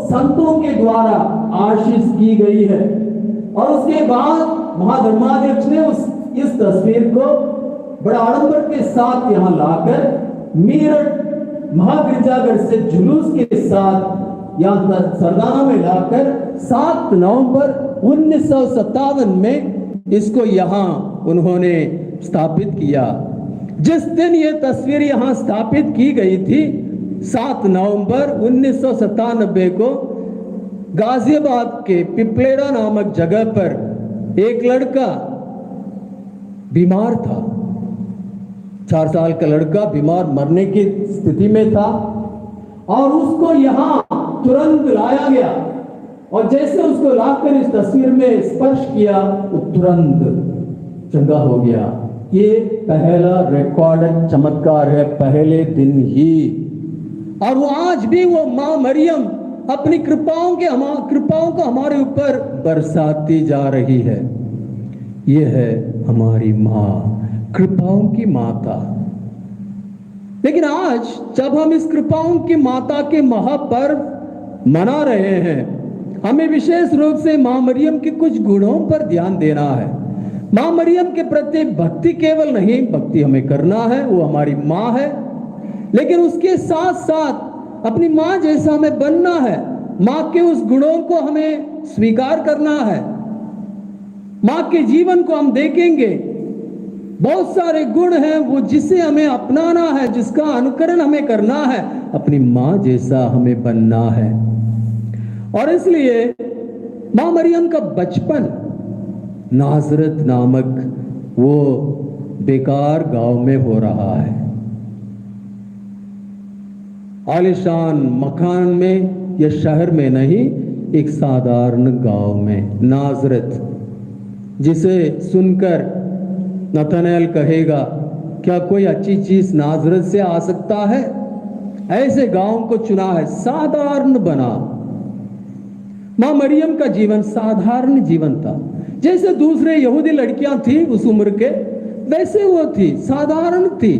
संतों के द्वारा आशीष की गई है। और उसके बाद महाधर्माध्यक्ष ने इस तस्वीर को बड़ा आडंबर के साथ यहां लाकर मेरठ महागिरजाघर से जुलूस के साथ यहां सरदाना में लाकर 7 नवंबर 1957 में इसको यहां उन्होंने स्थापित किया। जिस दिन यह तस्वीर यहां स्थापित की गई थी, 7 नवंबर 1997 को गाजियाबाद के पिपलेड़ा नामक जगह पर एक लड़का बीमार था। 4 साल का लड़का बीमार, मरने की स्थिति में था, और उसको यहां तुरंत लाया गया। और जैसे उसको लाकर इस तस्वीर में स्पर्श किया, वो तुरंत चंगा हो गया। ये पहला रिकॉर्डेड चमत्कार है, पहले दिन ही। और वो आज भी वो मां मरियम अपनी कृपाओं को हमारे ऊपर बरसाती जा रही है। ये है हमारी मां, कृपाओं की माता। लेकिन आज जब हम इस कृपाओं की माता के महापर्व मना रहे हैं, हमें विशेष रूप से मां मरियम के कुछ गुणों पर ध्यान देना है। मां मरियम के प्रति भक्ति केवल नहीं, भक्ति हमें करना है, वो हमारी मां है, लेकिन उसके साथ साथ अपनी मां जैसा हमें बनना है। मां के उस गुणों को हमें स्वीकार करना है। मां के जीवन को हम देखेंगे, बहुत सारे गुण हैं वो जिसे हमें अपनाना है, जिसका अनुकरण हमें करना है। अपनी मां जैसा हमें बनना है। और इसलिए मां मरियम का बचपन नाजरत नामक वो बेकार गांव में हो रहा है, आलिशान मकान में या शहर में नहीं, एक साधारण गांव में नाजरत, जिसे सुनकर नतनएल कहेगा, क्या कोई अच्छी चीज नाजरत से आ सकता है? ऐसे गांव को चुना है, साधारण बना। मां मरियम का जीवन साधारण जीवन था। जैसे दूसरे यहूदी लड़कियां थी उस उम्र के, वैसे वो थी, साधारण थी,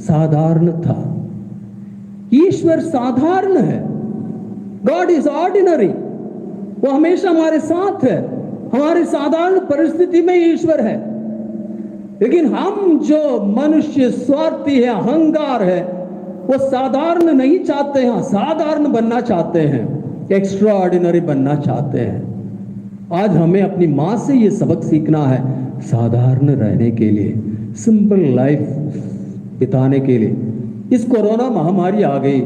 साधारण था। ईश्वर साधारण है, गॉड इज ऑर्डिनरी। वो हमेशा हमारे साथ है, हमारे साधारण परिस्थिति में ईश्वर है। लेकिन हम जो मनुष्य स्वार्थी है, अहंकार है, वो साधारण नहीं चाहते हैं, साधारण बनना चाहते हैं, एक्स्ट्रा ऑर्डिनरी बनना चाहते हैं। आज हमें अपनी माँ से ये सबक सीखना है, साधारण रहने के लिए, सिंपल लाइफ बिताने के लिए। इस कोरोना महामारी आ गई,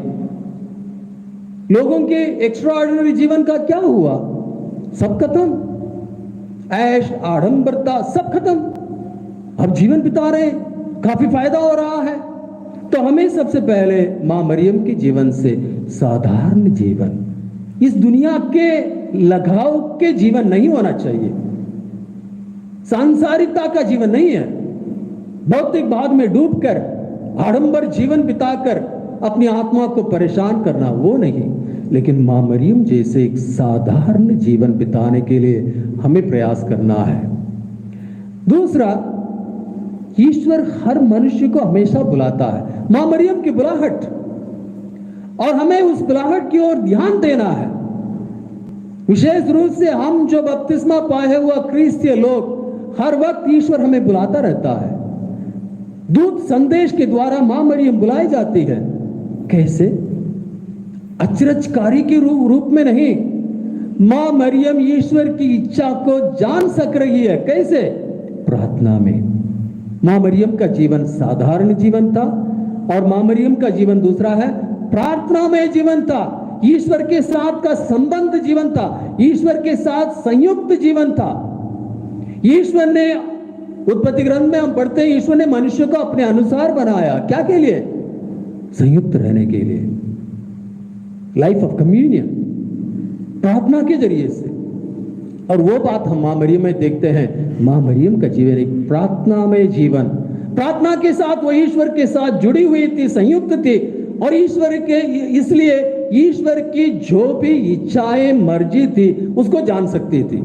लोगों के एक्स्ट्रा ऑर्डिनरी जीवन का क्या हुआ? सब खत्म, ऐश आडंबरता सब खत्म। अब जीवन बिता रहे हैं, काफी फायदा हो रहा है। तो हमें सबसे पहले मां मरियम के जीवन से साधारण जीवन, इस दुनिया के लगाव के जीवन नहीं होना चाहिए, सांसारिकता का जीवन नहीं है, भौतिक भाग में डूबकर आडंबर जीवन बिताकर अपनी आत्मा को परेशान करना, वो नहीं। लेकिन मां मरियम जैसे एक साधारण जीवन बिताने के लिए हमें प्रयास करना है। दूसरा, ईश्वर हर मनुष्य को हमेशा बुलाता है। मां मरियम की बुलाहट, और हमें उस बुलाहट की ओर ध्यान देना है। विशेष रूप से हम जो बपतिस्मा पाए हुआ क्रिस्तीय लोग, हर वक्त ईश्वर हमें बुलाता रहता है। दूत संदेश के द्वारा मां मरियम बुलाई जाती है। कैसे? अचरजकारी के रूप में नहीं, मां मरियम ईश्वर की इच्छा को जान सक रही है। कैसे? प्रार्थना में। मां मरियम का जीवन साधारण जीवन था, और मां मरियम का जीवन दूसरा है, प्रार्थना में जीवन था। ईश्वर के साथ का संबंध जीवन था, ईश्वर के साथ संयुक्त जीवन था। ईश्वर ने, उत्पत्ति ग्रंथ में हम पढ़ते हैं, ईश्वर ने मनुष्य को अपने अनुसार बनाया। क्या के लिए? संयुक्त रहने के लिए, लाइफ ऑफ कम्युनियन, प्रार्थना के जरिए से। और वो बात हम मां मरियम में देखते हैं। मां मरियम का जीवन एक प्रार्थना में जीवन, प्रार्थना के साथ वो ईश्वर के साथ जुड़ी हुई थी, संयुक्त थी, और ईश्वर के, इसलिए ईश्वर की जो भी इच्छाएं, मर्जी थी, उसको जान सकती थी।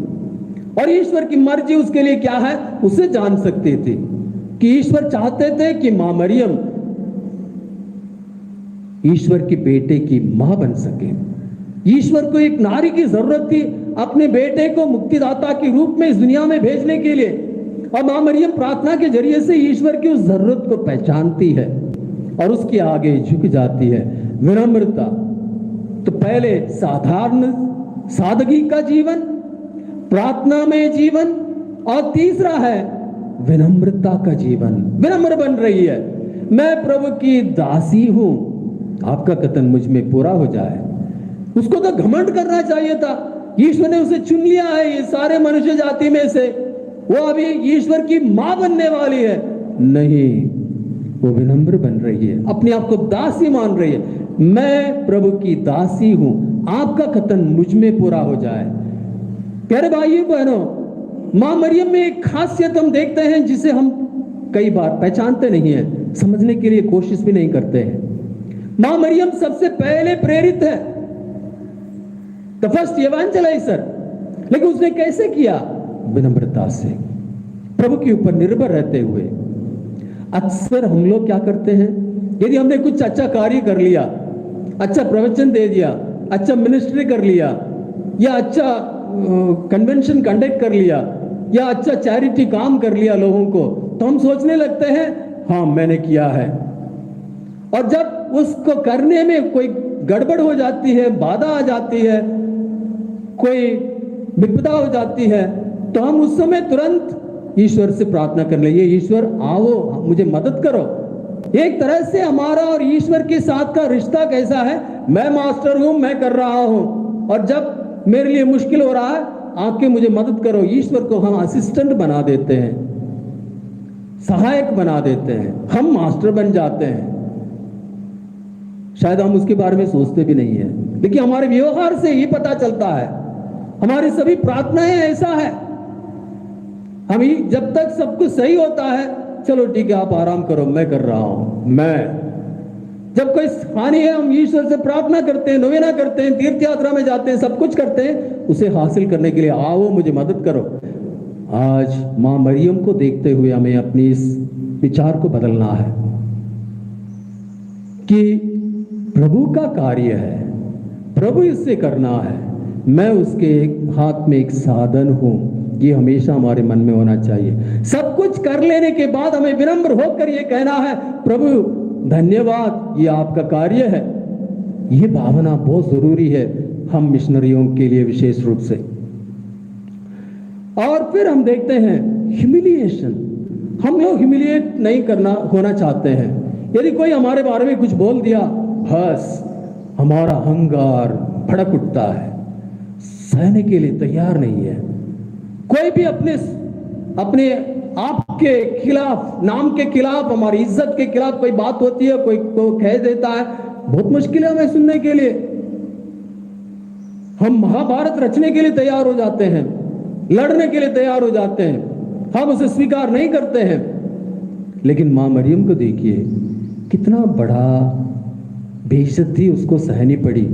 और ईश्वर की मर्जी उसके लिए क्या है, उसे जान सकती थी। कि ईश्वर चाहते थे कि मां मरियम ईश्वर के बेटे की मां बन सके। ईश्वर को एक नारी की जरूरत थी अपने बेटे को मुक्तिदाता के रूप में इस दुनिया में भेजने के लिए, और मां मरियम प्रार्थना के जरिए से ईश्वर की उस जरूरत को पहचानती है और उसके आगे झुक जाती है। विनम्रता, तो पहले साधारण सादगी का जीवन, प्रार्थना में जीवन, और तीसरा है विनम्रता का जीवन। विनम्र बन रही है, मैं प्रभु की दासी हूं, आपका कथन मुझ में पूरा हो जाए। उसको तो घमंड करना चाहिए था, ईश्वर ने उसे चुन लिया है ये सारे मनुष्य जाति में से, वो अभी ईश्वर की मां बनने वाली है। नहीं, वो विनम्र बन रही है, अपने आप को दासी मान रही है। मैं प्रभु की दासी हूं, आपका कथन मुझ में पूरा हो जाए। प्यारे भाइयों बहनों, मां मरियम में एक खासियत हम देखते हैं जिसे हम कई बार पहचानते नहीं है, समझने के लिए कोशिश भी नहीं करते हैं। मां मरियम सबसे पहले प्रेरित है, द फर्स्ट एवेंजलाइजर। लेकिन उसने कैसे किया? विनम्रता से, प्रभु के ऊपर निर्भर रहते हुए। अक्सर हम लोग क्या करते हैं, यदि हमने कुछ अच्छा कार्य कर लिया, अच्छा प्रवचन दे दिया, अच्छा मिनिस्ट्री कर लिया, या अच्छा कन्वेंशन कंडक्ट कर लिया, या अच्छा चैरिटी काम कर लिया लोगों को, तो हम सोचने लगते हैं हाँ मैंने किया है। और जब उसको करने में कोई गड़बड़ हो जाती है, बाधा आ जाती है, कोई विपदा हो जाती है, तो हम उस समय तुरंत ईश्वर से प्रार्थना कर लेंगे, ईश्वर आओ मुझे मदद करो। एक तरह से हमारा और ईश्वर के साथ का रिश्ता कैसा है, मैं मास्टर हूं, मैं कर रहा हूं, और जब मेरे लिए मुश्किल हो रहा है आके मुझे मदद करो। ईश्वर को हम असिस्टेंट बना देते हैं, सहायक बना देते हैं, हम मास्टर बन जाते हैं। शायद हम उसके बारे में सोचते भी नहीं है, लेकिन हमारे व्यवहार से ही पता चलता है। हमारी सभी प्रार्थनाएं ऐसा है, हम जब तक सब कुछ सही होता है, चलो ठीक है आप आराम करो, मैं कर रहा हूं। मैं जब कोई हानि है, हम ईश्वर से प्रार्थना करते हैं, नोवेना करते हैं, तीर्थ यात्रा में जाते हैं, सब कुछ करते हैं उसे हासिल करने के लिए, आओ मुझे मदद करो। आज मां मरियम को देखते हुए हमें अपनी इस विचार को बदलना है कि प्रभु का कार्य है, प्रभु इससे करना है, मैं उसके हाथ में एक साधन हूं। ये हमेशा हमारे मन में होना चाहिए। सब कुछ कर लेने के बाद हमें विनम्र होकर ये कहना है, प्रभु धन्यवाद, ये आपका कार्य है। ये भावना बहुत जरूरी है हम मिशनरियों के लिए विशेष रूप से। और फिर हम देखते हैं ह्यूमिलिएशन। हम लोग ह्यूमिलिएट नहीं करना होना चाहते हैं। यदि कोई हमारे बारे में कुछ बोल दिया, बस हमारा अहंकार भड़क उठता है, सहने के लिए तैयार नहीं है। कोई भी अपने आप के खिलाफ, नाम के खिलाफ, हमारी इज्जत के खिलाफ कोई बात होती है, कोई को कह देता है, बहुत मुश्किल है हमें सुनने के लिए। हम महाभारत रचने के लिए तैयार हो जाते हैं, लड़ने के लिए तैयार हो जाते हैं, हम उसे स्वीकार नहीं करते हैं। लेकिन मां मरियम को देखिए, कितना बड़ा बेइज्जती उसको सहनी पड़ी।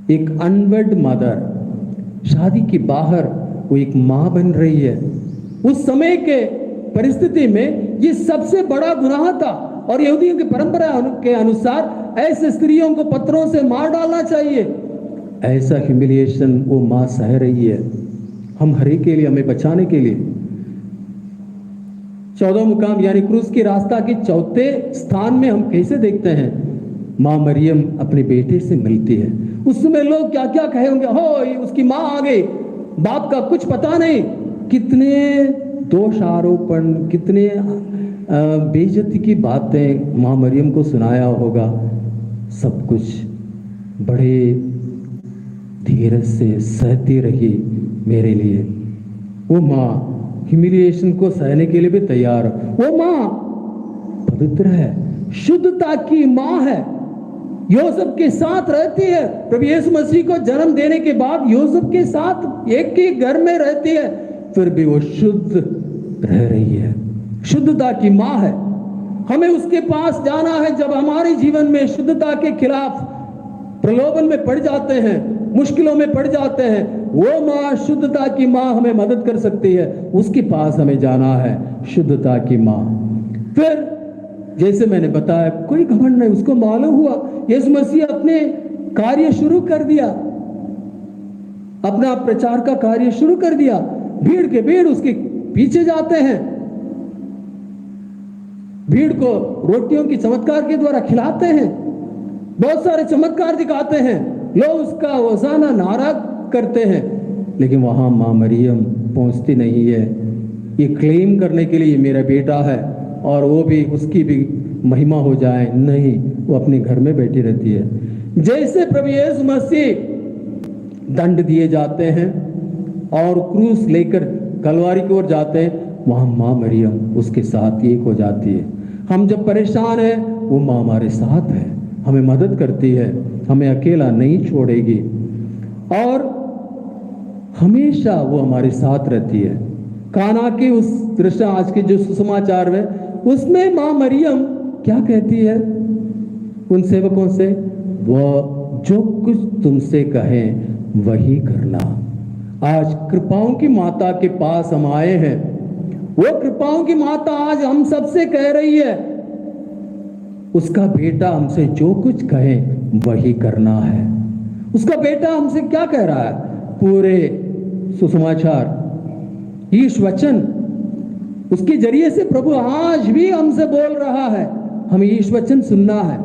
एक अनवेड मदर, शादी के बाहर वो एक मां बन रही है। उस समय के परिस्थिति में ये सबसे बड़ा गुनाह था, और यहूदियों की परंपरा के अनुसार ऐसे स्त्रियों को पत्थरों से मार डालना चाहिए। ऐसा ह्यूमिलिएशन वो मां सह रही है हम हरे के लिए, हमें बचाने के लिए। 14 मुकाम यानी क्रूस की रास्ता के चौथे स्थान में हम कैसे देखते हैं मां मरियम अपने बेटे से मिलती है। उस समय लोग क्या क्या कहे होंगे, हो उसकी मां आ गई, बाप का कुछ पता नहीं। कितने दोष आरोपण, कितने बेइज्जती की बातें मां मरियम को सुनाया होगा। सब कुछ बड़े धीरज से सहती रही मेरे लिए। वो मां ह्यूमिलिएशन को सहने के लिए भी तैयार। वो मां पवित्र है, शुद्धता की मां है, यूसुफ के साथ रहती है। प्रभु यीशु मसीह को जन्म देने के बाद यूसुफ के साथ एक ही घर में रहती है, फिर भी वो शुद्ध रह रही है, शुद्धता की मां है। हमें उसके पास जाना है जब हमारे जीवन में शुद्धता के खिलाफ प्रलोभन में पड़ जाते हैं, मुश्किलों में पड़ जाते हैं। वो मां, शुद्धता की मां हमें मदद कर सकती है। उसके पास हमें जाना है, शुद्धता की मां। फिर जैसे मैंने बताया, कोई घमंड नहीं, उसको मालूम हुआ यीशु मसीह अपने कार्य शुरू कर दिया, अपना प्रचार का कार्य शुरू कर दिया। भीड़ के भीड़ उसके पीछे जाते हैं, भीड़ को रोटियों की चमत्कार के द्वारा खिलाते हैं, बहुत सारे चमत्कार दिखाते हैं, लोग उसका होसाना नारा करते हैं। लेकिन वहां मां मरियम पहुंचती नहीं है, ये क्लेम करने के लिए ये मेरा बेटा है और वो भी उसकी भी महिमा हो जाए। नहीं, वो अपने घर में बैठी रहती है। जैसे प्रभु यीशु मसीह दंड दिए जाते हैं और क्रूस लेकर कलवारी की ओर जाते हैं, वहां मां मरियम उसके साथ एक हो जाती है। हम जब परेशान हैं, वो मां हमारे साथ है, हमें मदद करती है, हमें अकेला नहीं छोड़ेगी और हमेशा वो हमारे साथ रहती है। काना के उस दृश्य आज के जो सुसमाचार में, उसमें मां मरियम क्या कहती है उन सेवकों से, वो जो कुछ तुमसे कहें वही करना। आज कृपाओं की माता के पास हम आए हैं। वो कृपाओं की माता आज हम सबसे कह रही है, उसका बेटा हमसे जो कुछ कहे वही करना है। उसका बेटा हमसे क्या कह रहा है? पूरे सुसमाचार, ईश वचन, उसके जरिए से प्रभु आज भी हमसे बोल रहा है। हमें ईश वचन सुनना है,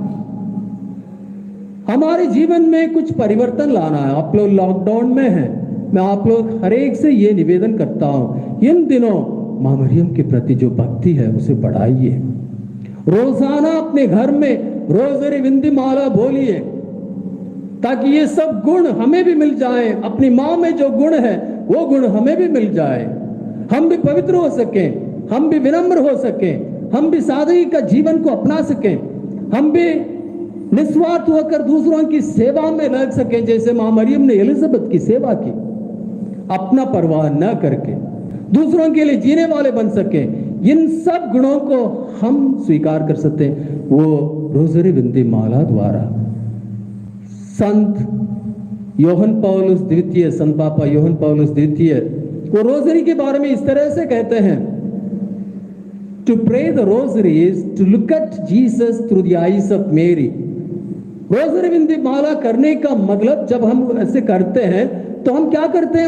हमारे जीवन में कुछ परिवर्तन लाना है। आप लोग लॉकडाउन में हैं, मैं आप लोग हर एक से ये निवेदन करता हूं, इन दिनों मां मरियम के प्रति जो भक्ति है उसे बढ़ाइए। रोजाना अपने घर में रोजरी विंदी माला बोलिए, ताकि ये सब गुण हमें भी मिल जाए। अपनी मां में जो गुण है वो गुण हमें भी मिल जाए, हम भी पवित्र हो सकें, हम भी विनम्र हो सकें, हम भी सादगी का जीवन को अपना सकें, हम भी निस्वार्थ होकर दूसरों की सेवा में लग सकें, जैसे मां मरियम ने एलिजाबेथ की सेवा की, अपना परवाह न करके दूसरों के लिए जीने वाले बन सकें। इन सब गुणों को हम स्वीकार कर सकते हैं वो रोजरी विंदी माला द्वारा। संत योहन पौलुस द्वितीय, संत पापा योहन पौलुस द्वितीय, वो रोजरी के बारे में इस तरह से कहते हैं, to pray the rosary is to look at Jesus through the eyes of Mary. Rosary विंदी माला करने का मतलब, जब हम ऐसे करते हैं तो हम क्या करते हैं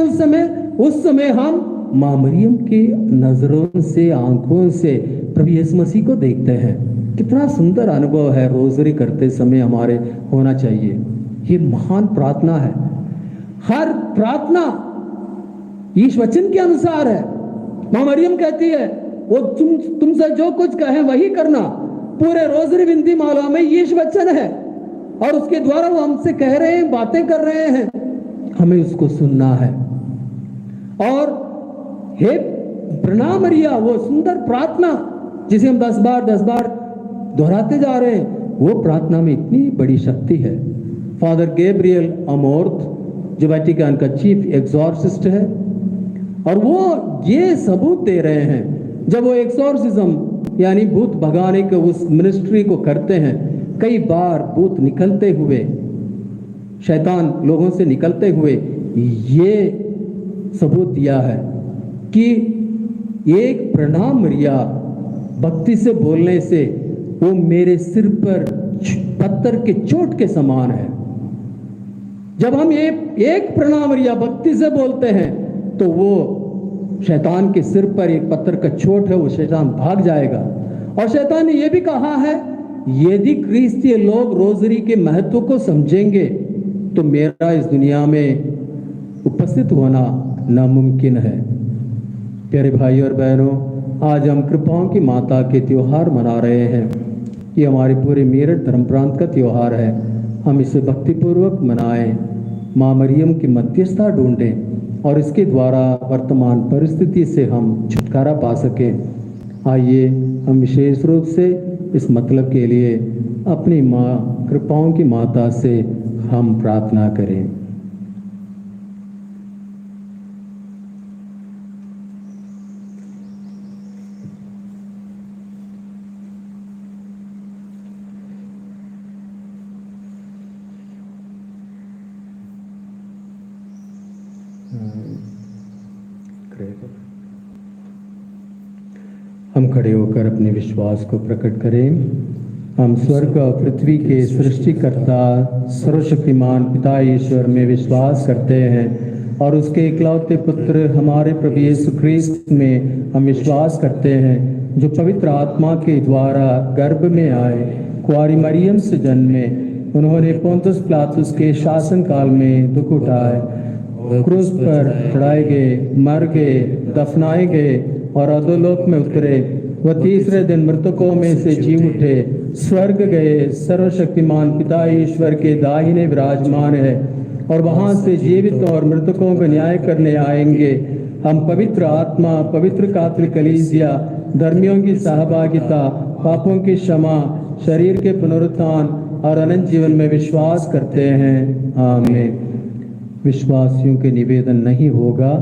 उस समय हम मां मरियम की नजरों से, आंखों से प्रभु यीशु मसीह को देखते हैं। कितना सुंदर अनुभव है रोजरी करते समय हमारे होना चाहिए। ये महान प्रार्थना है। हर प्रार्थना ईश वचन के अनुसार है। मां मरियम कहती है वो तुमसे जो कुछ कहे वही करना। पूरे रोजरी विनती माला में ईश वचन है और उसके द्वारा वो हमसे कह रहे हैं, बातें कर रहे हैं, हमें उसको सुनना है। और हे प्रणाम मरिया, वो सुंदर प्रार्थना जिसे हम 10 बार दोहराते जा रहे हैं, वो प्रार्थना में इतनी बड़ी शक्ति है। फादर गैब्रियल अमोर्थ जो वेटिकन का चीफ एग्जॉर्सिस्ट है, और वो ये सबूत दे रहे हैं जब वो एक्सॉर्सिज्म यानी भूत भगाने के उस मिनिस्ट्री को करते हैं, कई बार भूत निकलते हुए, शैतान लोगों से निकलते हुए ये सबूत दिया है कि एक प्रणाम मरिया भक्ति से बोलने से वो मेरे सिर पर पत्थर के चोट के समान है। जब हम एक प्रणाम मरिया भक्ति से बोलते हैं तो वो शैतान के सिर पर एक पत्थर का चोट है, वो शैतान भाग जाएगा। और शैतान ने यह भी कहा है यदि क्रिस्तीय लोग रोजरी के महत्व को समझेंगे तो मेरा इस दुनिया में उपस्थित होना नामुमकिन है। प्यारे भाई और बहनों, आज हम कृपाओं की माता के त्योहार मना रहे हैं। ये हमारे पूरे मेरठ धर्म प्रांत का त्योहार है। हम इसे भक्तिपूर्वक मनाएं, माँ मरियम की मध्यस्थता ढूंढें और इसके द्वारा वर्तमान परिस्थिति से हम छुटकारा पा सकें। आइए हम विशेष रूप से इस मतलब के लिए अपनी माँ कृपाओं की माता से हम प्रार्थना करें। हम खड़े होकर अपने विश्वास को प्रकट करें। हम स्वर्ग और पृथ्वी के सृष्टिकर्ता सर्वशक्तिमान पिता ईश्वर में विश्वास करते हैं और उसके इकलौते पुत्र हमारे प्रभु यीशु ख्रीस्त में हम विश्वास करते हैं, जो पवित्र आत्मा के द्वारा गर्भ में आए, कुंवारी मरियम से जन्मे, उन्होंने पोंतुस पिलातुस के शासन काल में दुख उठाए, क्रूस पर चढ़ाए गए, मर गए, दफनाए गए और अधोलोक में उतरे। वह तीसरे दिन मृतकों में से जी उठे, स्वर्ग गए, सर्वशक्तिमान पिता ईश्वर के दाहिने विराजमान है और वहां से जीवित और मृतकों का न्याय करने आएंगे। हम पवित्र आत्मा, पवित्र कातल कलीसिया, धर्मियों की सहभागिता, पापों की क्षमा, शरीर के पुनरुत्थान और अनंत जीवन में विश्वास करते हैं। आमीन। विश्वासियों के निवेदन नहीं होगा,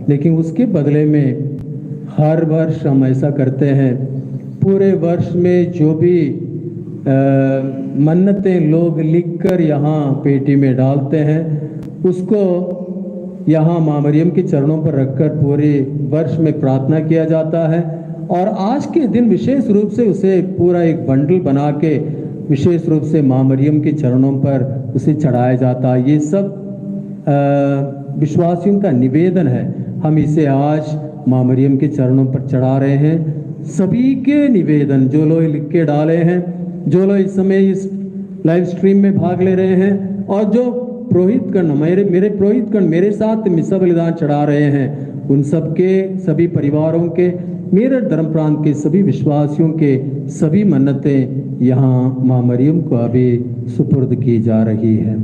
लेकिन उसके बदले में हर वर्ष हम ऐसा करते हैं। पूरे वर्ष में जो भी मन्नतें लोग लिखकर यहाँ पेटी में डालते हैं, उसको यहाँ माँ मरियम के चरणों पर रखकर पूरे वर्ष में प्रार्थना किया जाता है। और आज के दिन विशेष रूप से उसे पूरा एक बंडल बना के विशेष रूप से माँ मरियम के चरणों पर उसे चढ़ाया जाता है। ये सब विश्वासियों का निवेदन है। हम इसे आज माँ मरियम के चरणों पर चढ़ा रहे हैं। सभी के निवेदन जो लोग लिख के डाले हैं, जो लोग इस समय इस लाइव स्ट्रीम में भाग ले रहे हैं और जो पुरोहितगण मेरे पुरोहितगण मेरे साथ मिसा बलिदान चढ़ा रहे हैं, उन सब के सभी परिवारों के, मेरे धर्म प्रांत के सभी विश्वासियों के सभी मन्नतें यहाँ माँ मरियम को अभी सुपुर्द की जा रही है।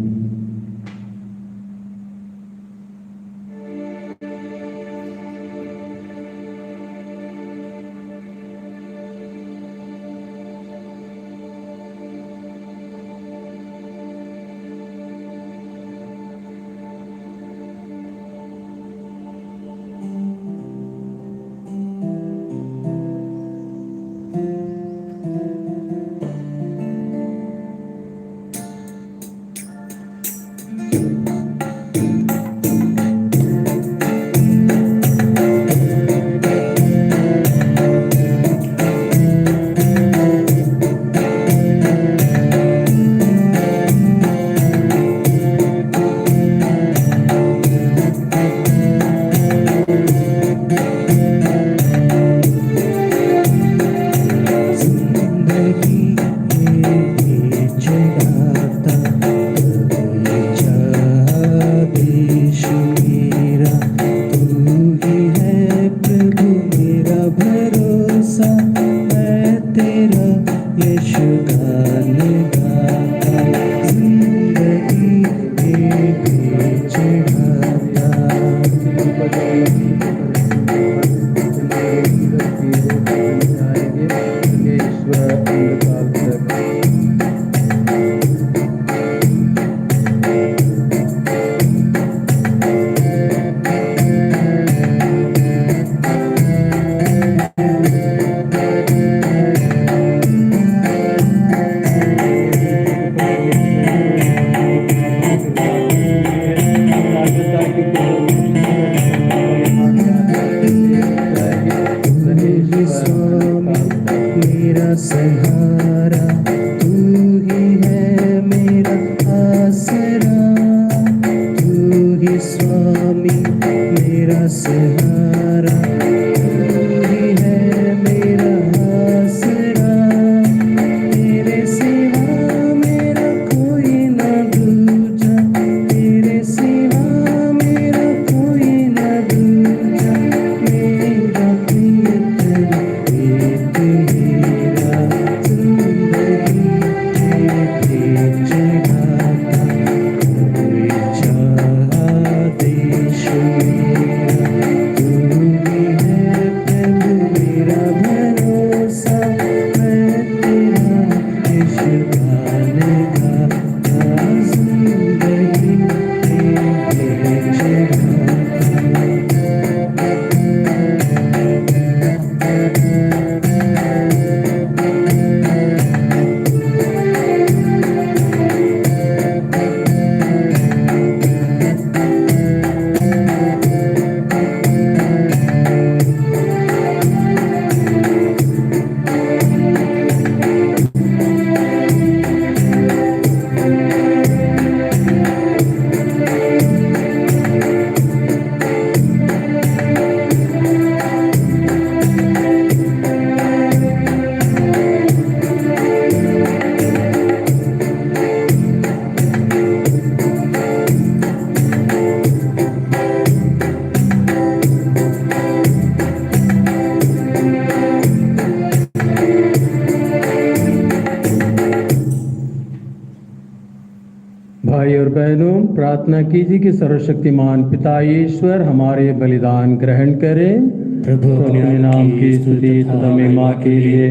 बहनों, प्रार्थना कीजिए कि सर्वशक्तिमान पिता ईश्वर हमारे बलिदान ग्रहण करें। प्रभु अपने नाम की स्तुति तथा महिमा के लिए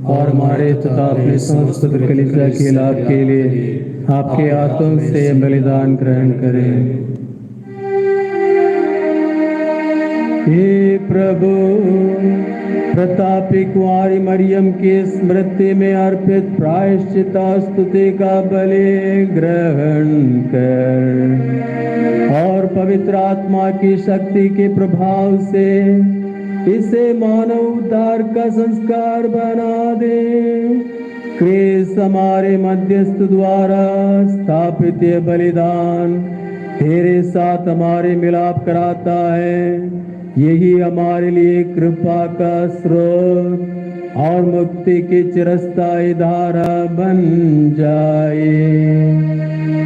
और हमारे तथा अपने समस्त कलीसिया के लाभ के लिए आपके हाथों से बलिदान ग्रहण करें। हे प्रभु, प्रतापी कुंवारी मरियम की स्मृति में अर्पित प्रायश्चित स्तुति का बलि ग्रहण कर और पवित्र आत्मा की शक्ति के प्रभाव से इसे मानव उद्धार का संस्कार बना दे। क्रिस्त हमारे मध्यस्थ द्वारा स्थापित ये बलिदान तेरे साथ हमारे मिलाप कराता है। यही हमारे लिए कृपा का स्रोत और मुक्ति की चिरस्थायी धारा बन जाए।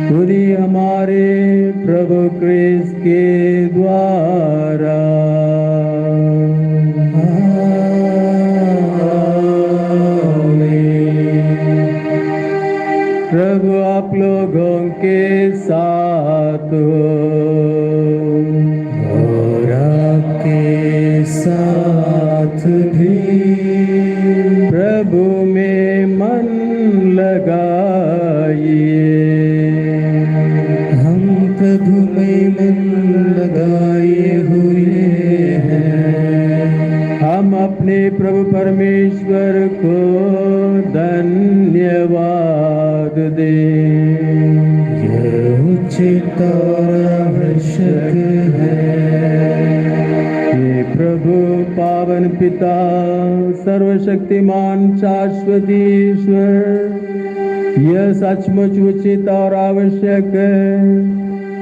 खुदी हमारे प्रभु क्रिस्त के द्वारा। प्रभु आप लोगों के साथ हो और आपके साथ भी। प्रभु में मन लगाइए। हम प्रभु में मन लगाए हुए हैं। हम अपने प्रभु परमेश्वर को धन्यवाद दें। यह उचित और आवश्यक है। हे प्रभु पावन पिता सर्वशक्तिमान शाश्वत ईश्वर, यह सचमुच उचित और आवश्यक है,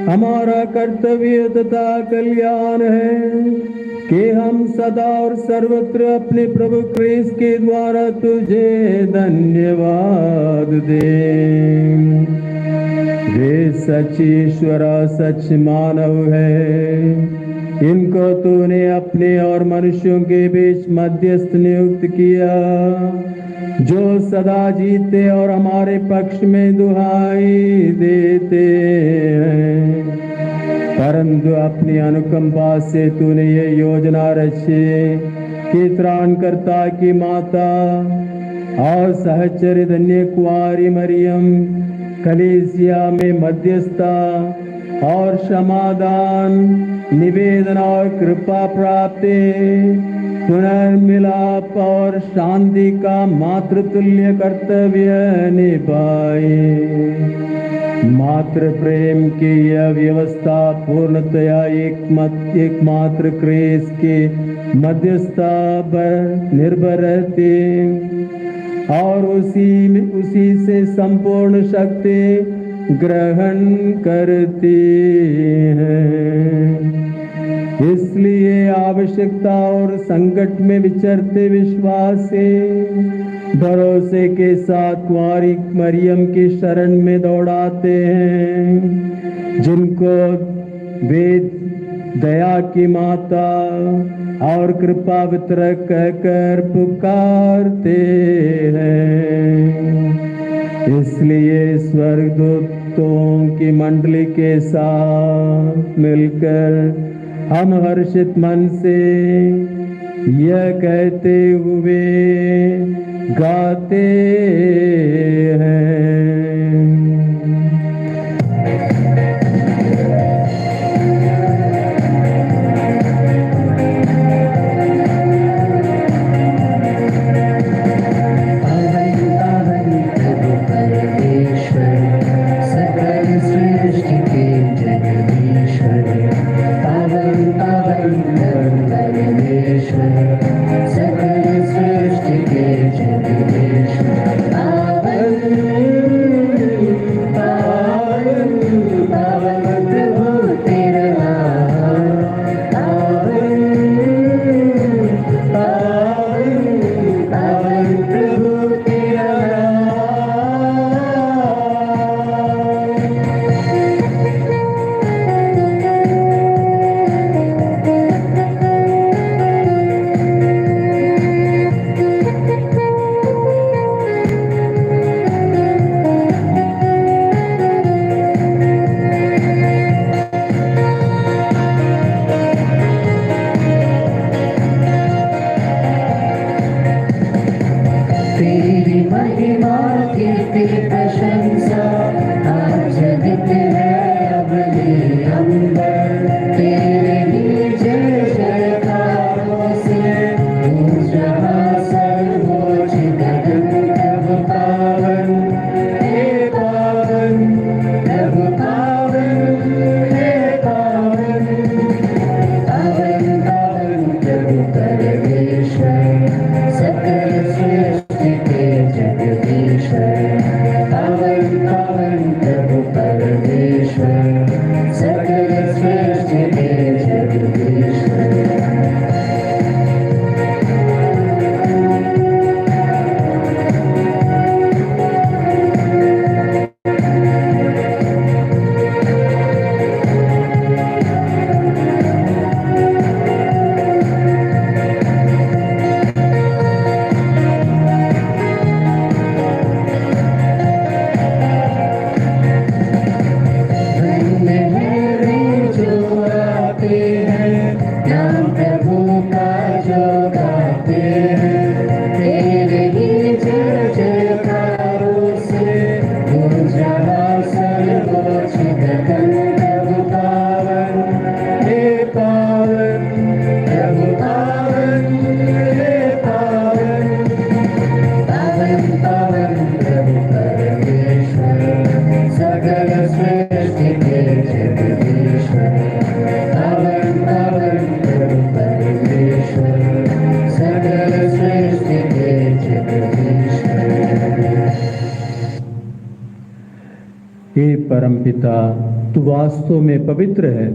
हमारा कर्तव्य तथा कल्याण है कि हम सदा और सर्वत्र अपने प्रभु क्रिस्त के द्वारा तुझे धन्यवाद दें। वे सच ईश्वर और सच मानव है, इनको तूने अपने और मनुष्यों के बीच मध्यस्थ नियुक्त किया, जो सदा जीते और हमारे पक्ष में दुहाई देते हैं। परंतु अपनी अनुकंपा से तूने ये योजना रची कि त्राणकर्ता की माता और सहचर्य धन्य कुंवारी मरियम कलीसिया में मध्यस्थता और क्षमादान, निवेदन और कृपा प्राप्ति, पुनर्मिलाप और शांति का मातृतुल्य कर्तव्य निभाए। मातृ प्रेम की यह व्यवस्था पूर्णतया एकमात्र क्रिस्त के मध्यस्थता पर निर्भर रहती और उसी से संपूर्ण शक्ति ग्रहण करती है। इसलिए आवश्यकता और संकट में विचरते विश्वास से भरोसे के साथ कुंवारी मरियम की शरण में दौड़ाते हैं, जिनको वे दया की माता और कृपा वितरक कहकर पुकारते हैं। इसलिए स्वर्गदूतों की मंडली के साथ मिलकर हम हर्षित मन से यह कहते हुए गाते हैं। सकल सृष्टि के जगदीश्वर परमपिता, तू वास्तव में पवित्र है।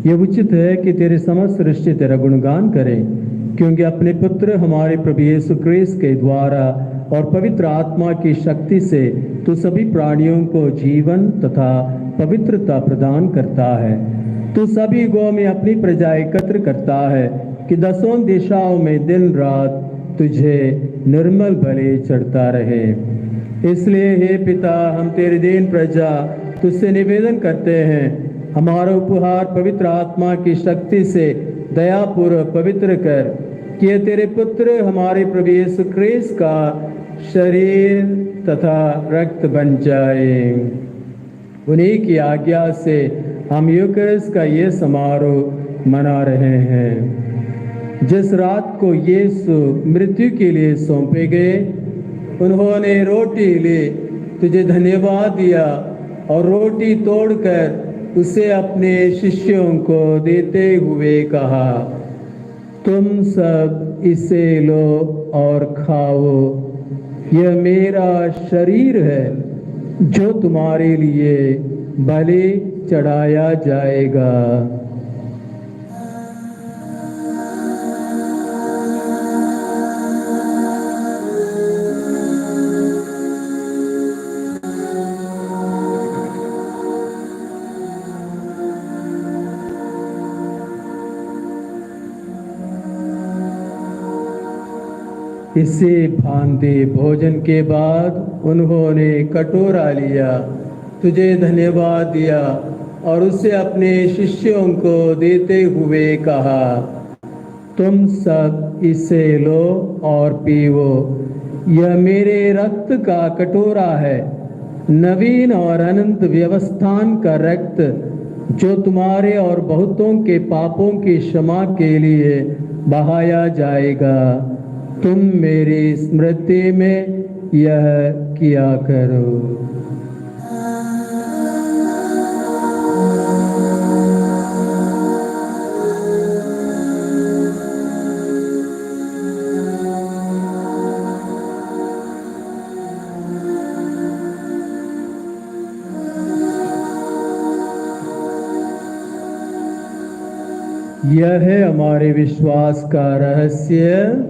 यह उचित है कि तेरे समस्त सृष्टि तेरा गुणगान करें, क्योंकि अपने पुत्र हमारे प्रभु यीशु क्रिस्त के द्वारा और पवित्र आत्मा की शक्ति से तू सभी प्राणियों को जीवन तथा पवित्रता प्रदान करता है। तू सभी गौ में अपनी प्रजा एकत्र करता है कि दसों दिशाओं में दिन रात तुझे निर्मल बलि चढ़ता रहे। इसलिए हे पिता, हम तेरे दीन प्रजा तुझसे निवेदन करते हैं, हमारा उपहार पवित्र आत्मा की शक्ति से दयापूर्वक पवित्र कर, कि ये तेरे पुत्र हमारे प्रभु यीशु क्रिस्त का शरीर तथा रक्त बन जाए। उन्हीं की आज्ञा से हम यूकरिस्ट का ये समारोह मना रहे हैं। जिस रात को यीशु मृत्यु के लिए सौंपे गए, उन्होंने रोटी ली, तुझे धन्यवाद दिया और रोटी तोड़कर उसे अपने शिष्यों को देते हुए कहा, तुम सब इसे लो और खाओ, यह मेरा शरीर है जो तुम्हारे लिए बलि चढ़ाया जाएगा। इसे भांति भोजन के बाद उन्होंने कटोरा लिया, तुझे धन्यवाद दिया और उसे अपने शिष्यों को देते हुए कहा, तुम सब इसे लो और पीवो, यह मेरे रक्त का कटोरा है, नवीन और अनंत व्यवस्थान का रक्त, जो तुम्हारे और बहुतों के पापों की क्षमा के लिए बहाया जाएगा। तुम मेरी स्मृति में यह किया करो। यह है हमारे विश्वास का रहस्य।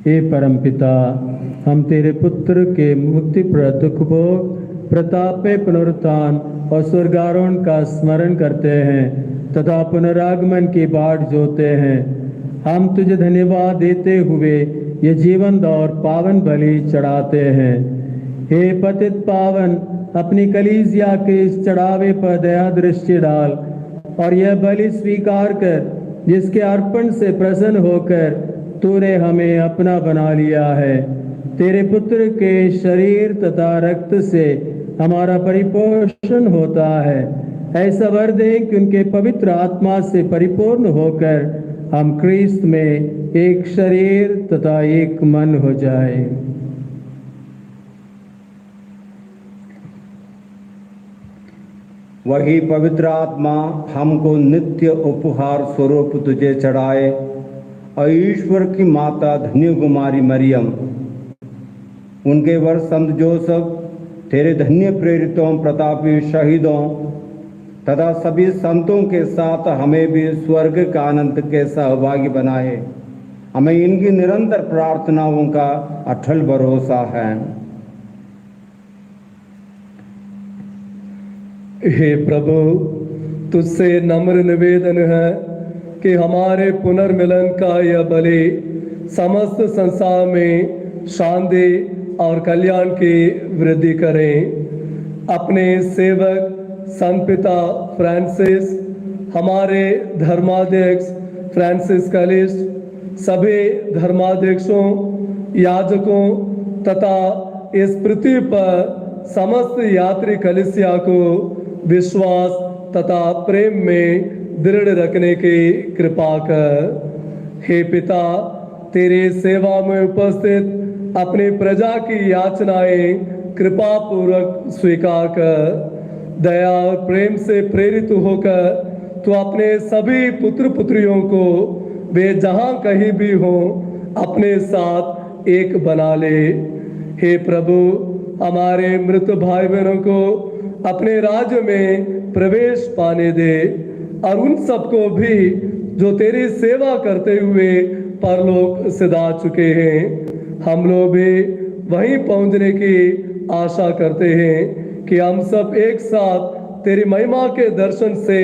हे परमपिता, हम तेरे पुत्र के मुक्तिप्रद दुख भोग, प्रताप पुनरुत्थान और स्वर्गारोहण का स्मरण करते हैं तथा पुनरागमन की बाट जोते हैं। हम तुझे धन्यवाद देते हुए ये जीवंत और पावन बलि चढ़ाते हैं। हे पतित पावन, अपनी कलीसिया के इस चढ़ावे पर दया दृष्टि डाल और यह बलि स्वीकार कर, जिसके अर्पण से प्रसन्न होकर तूने हमें अपना बना लिया है। तेरे पुत्र के शरीर तथा रक्त से हमारा परिपोषण होता है। ऐसा वर दे कि उनके पवित्र आत्मा से परिपूर्ण होकर हम क्रिस्त में एक शरीर तथा एक मन हो जाए। वही पवित्र आत्मा हमको नित्य उपहार स्वरूप तुझे चढ़ाए और ईश्वर की माता धन्य कुमारी मरियम, उनके वर संत जोसेफ, तेरे धन्य प्रेरितों, प्रतापी शहीदों तथा सभी संतों के साथ हमें भी स्वर्ग का आनंद के सहभागी बनाए। हमें इनकी निरंतर प्रार्थनाओं का अटल भरोसा है। हे प्रभु, तुझसे नम्र निवेदन है कि हमारे पुनर्मिलन का यह बलि समस्त संसार में शांति और कल्याण की वृद्धि करें। अपने सेवक संत पिता फ्रांसिस, हमारे धर्माध्यक्ष फ्रांसिस कलिस्ट, सभी धर्माध्यक्षों याजकों तथा इस पृथ्वी पर समस्त यात्री कलीसिया को विश्वास तथा प्रेम में दृढ़ रखने की कृपा कर। हे पिता, तेरे सेवा में उपस्थित अपनी प्रजा की याचनाएं कृपा पूर्वक स्वीकार कर। दया और प्रेम से प्रेरित होकर तू अपने सभी पुत्र पुत्रियों को वे जहां कहीं भी हो अपने साथ एक बना ले। हे प्रभु, हमारे मृत भाई बहनों को अपने राज्य में प्रवेश पाने दे और उन सबको भी जो तेरी सेवा करते हुए परलोक सिधा चुके हैं। हम लोग भी वहीं पहुंचने की आशा करते हैं कि हम सब एक साथ तेरी महिमा के दर्शन से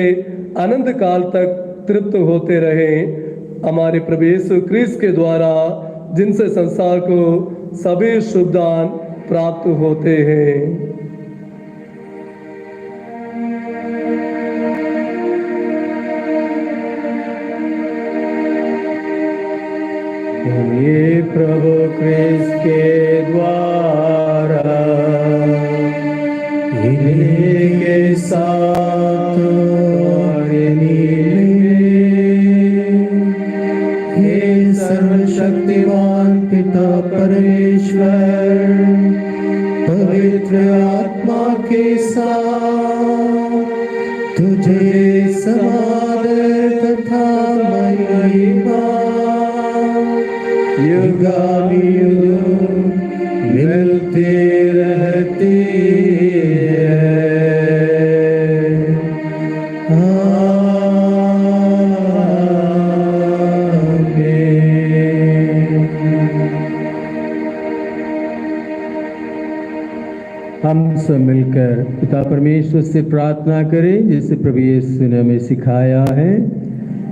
अनंत काल तक तृप्त होते रहें। हमारे प्रभु यीशु क्रिस्त के द्वारा जिनसे संसार को सभी शुभ दान प्राप्त होते हैं। ये प्रभु क्रिस्त के द्वारा इन्हीं के साथ और इन्हीं में हे सर्वशक्तिमान पिता परमेश्वर पवित्र आत्मा के साथ तुझे समादर तथा महिमा युगानुयुग मिलते रहती है। हम सब मिलकर पिता परमेश्वर से प्रार्थना करें जैसे प्रभु यीशु ने हमें सिखाया है।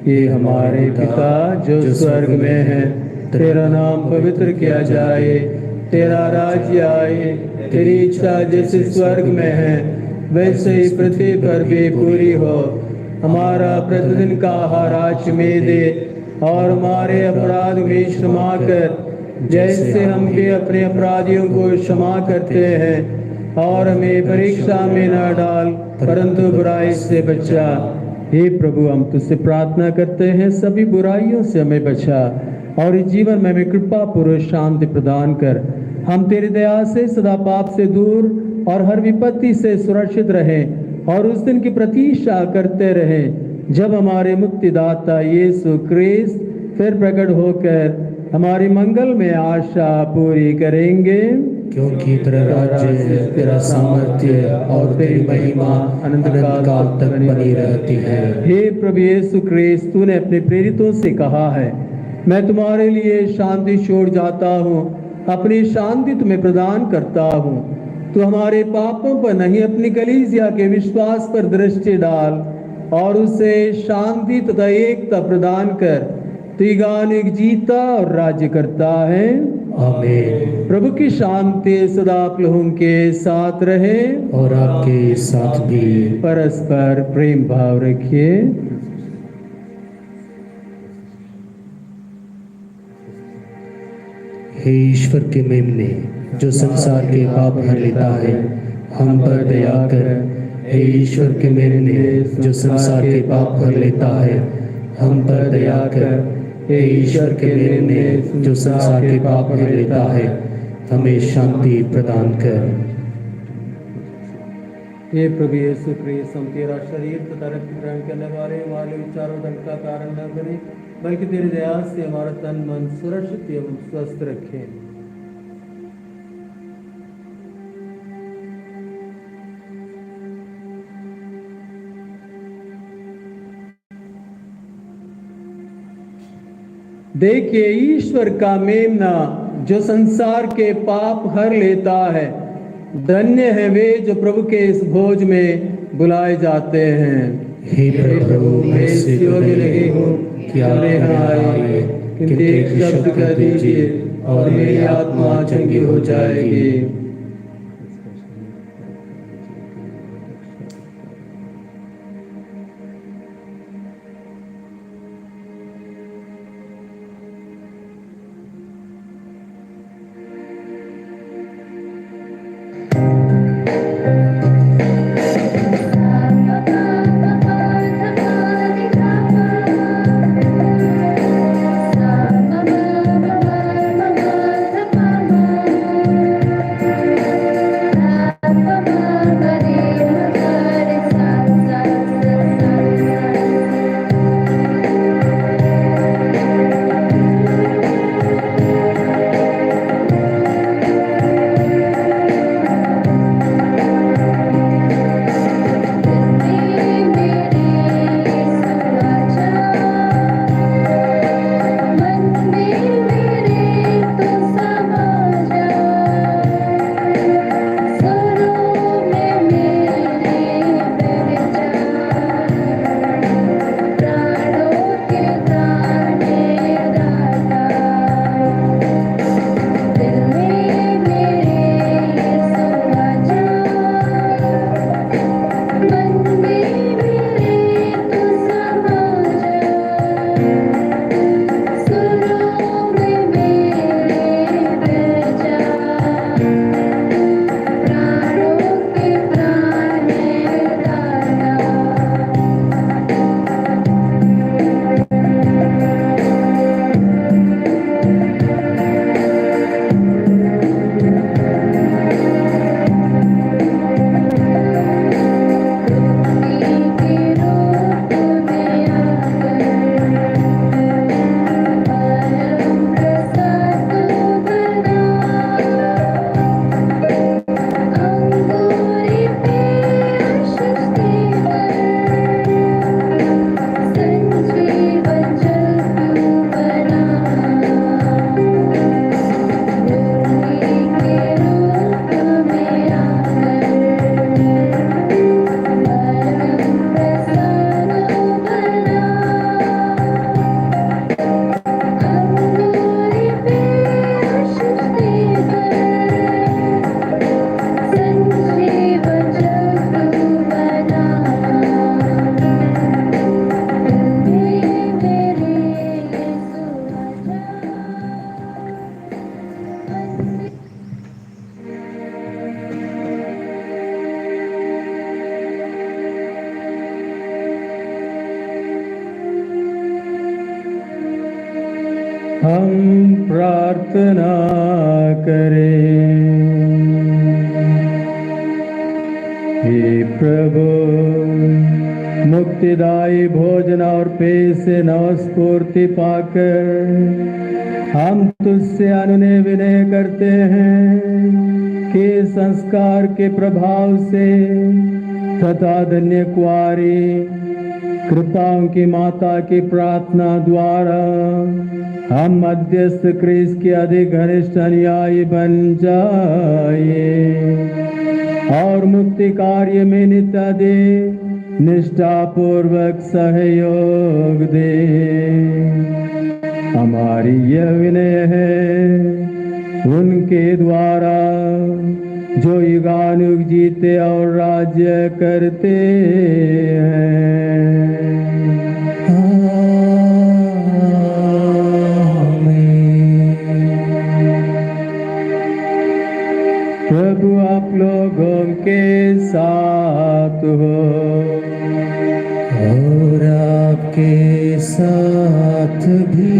ये हमारे पिता जो स्वर्ग में है, तेरा नाम पवित्र किया जाए, तेरा राज्य आए, तेरी इच्छा जैसे स्वर्ग में है वैसे ही पृथ्वी पर भी पूरी हो। हमारा प्रतिदिन का आहार आज में दे और हमारे अपराध में क्षमा कर जैसे हम भी अपने अपराधियों को क्षमा करते हैं, और हमें परीक्षा में न डाल परंतु बुराई से बचा। हे प्रभु, हम तुझसे प्रार्थना करते हैं सभी बुराइयों से हमें बचा और इस जीवन में हमें कृपा पूर्वक शांति प्रदान कर। हम तेरी दया से सदा पाप से दूर और हर विपत्ति से सुरक्षित रहें और उस दिन की प्रतीक्षा करते रहें जब हमारे मुक्तिदाता यीशु क्रिस्त फिर प्रकट होकर हमारी मंगल में आशा पूरी करेंगे। क्योंकि तेरा राज्य, तेरा सामर्थ्य और तेरी महिमा अनंत काल तक बनी रहती है। हे प्रभु यीशु क्रिस्त, तूने अपने प्रेरितों से कहा है, मैं तुम्हारे लिए शांति छोड़ जाता हूँ, अपनी शांति तुम्हें प्रदान करता हूँ। तू हमारे पापों पर नहीं अपनी कलीसिया के विश्वास पर दृष्टि डाल और उसे शांति तथा एकता प्रदान कर। तिगान एक जीता और राज्य करता है। आमीन। प्रभु की शांति सदा आप लोगों के साथ रहे और आपके साथ भी। परस्पर प्रेम भाव रखिए। हे ईश्वर के मेमने, जो संसार के पाप भर लेता है, हम पर दया कर। हे ईश्वर के मेमने, जो संसार के पाप भर लेता है, हम पर दया कर। हे ईश्वर के मेमने, जो संसार के पाप भर लेता है, हमें शांति प्रदान कर। हे प्रभु यीशु क्रिस्त, हम तेरा शरीर तथा रक्त ग्रहण करने वाले हमारे विचारों दंड का कारण न बने, बल्कि तेरी दया से हमारा तन मन सुरक्षित एवं स्वस्थ रखे। देखिए ईश्वर का मेमना जो संसार के पाप हर लेता है। धन्य है वे जो प्रभु के इस भोज में बुलाए जाते हैं। हे प्रभु, मैं इससे योग्य नहीं हूँ कि आप मेरे यहाँ आइए, किंतु एक शब्द कह दीजिए और मेरी आत्मा चंगी हो जाएगी। हम प्रार्थना करें। हे प्रभु, मुक्तिदायी भोजन और पेय से नवस्फूर्ति पाकर हम तुझसे अनुनय विनय करते हैं कि संस्कार के प्रभाव से तथा धन्य कुआरी कृपाओं की माता की प्रार्थना द्वारा हम मध्यस्थ क्रिस्त के अधिक घनिष्ठ अनुयायी बन जाए और मुक्ति कार्य में नित्य दे निष्ठा पूर्वक सहयोग दे। हमारी यह विनय है उनके द्वारा जो युगानुग जीते और राज्य करते हैं। प्रभु आप लोगों के साथ हो और आपके साथ भी।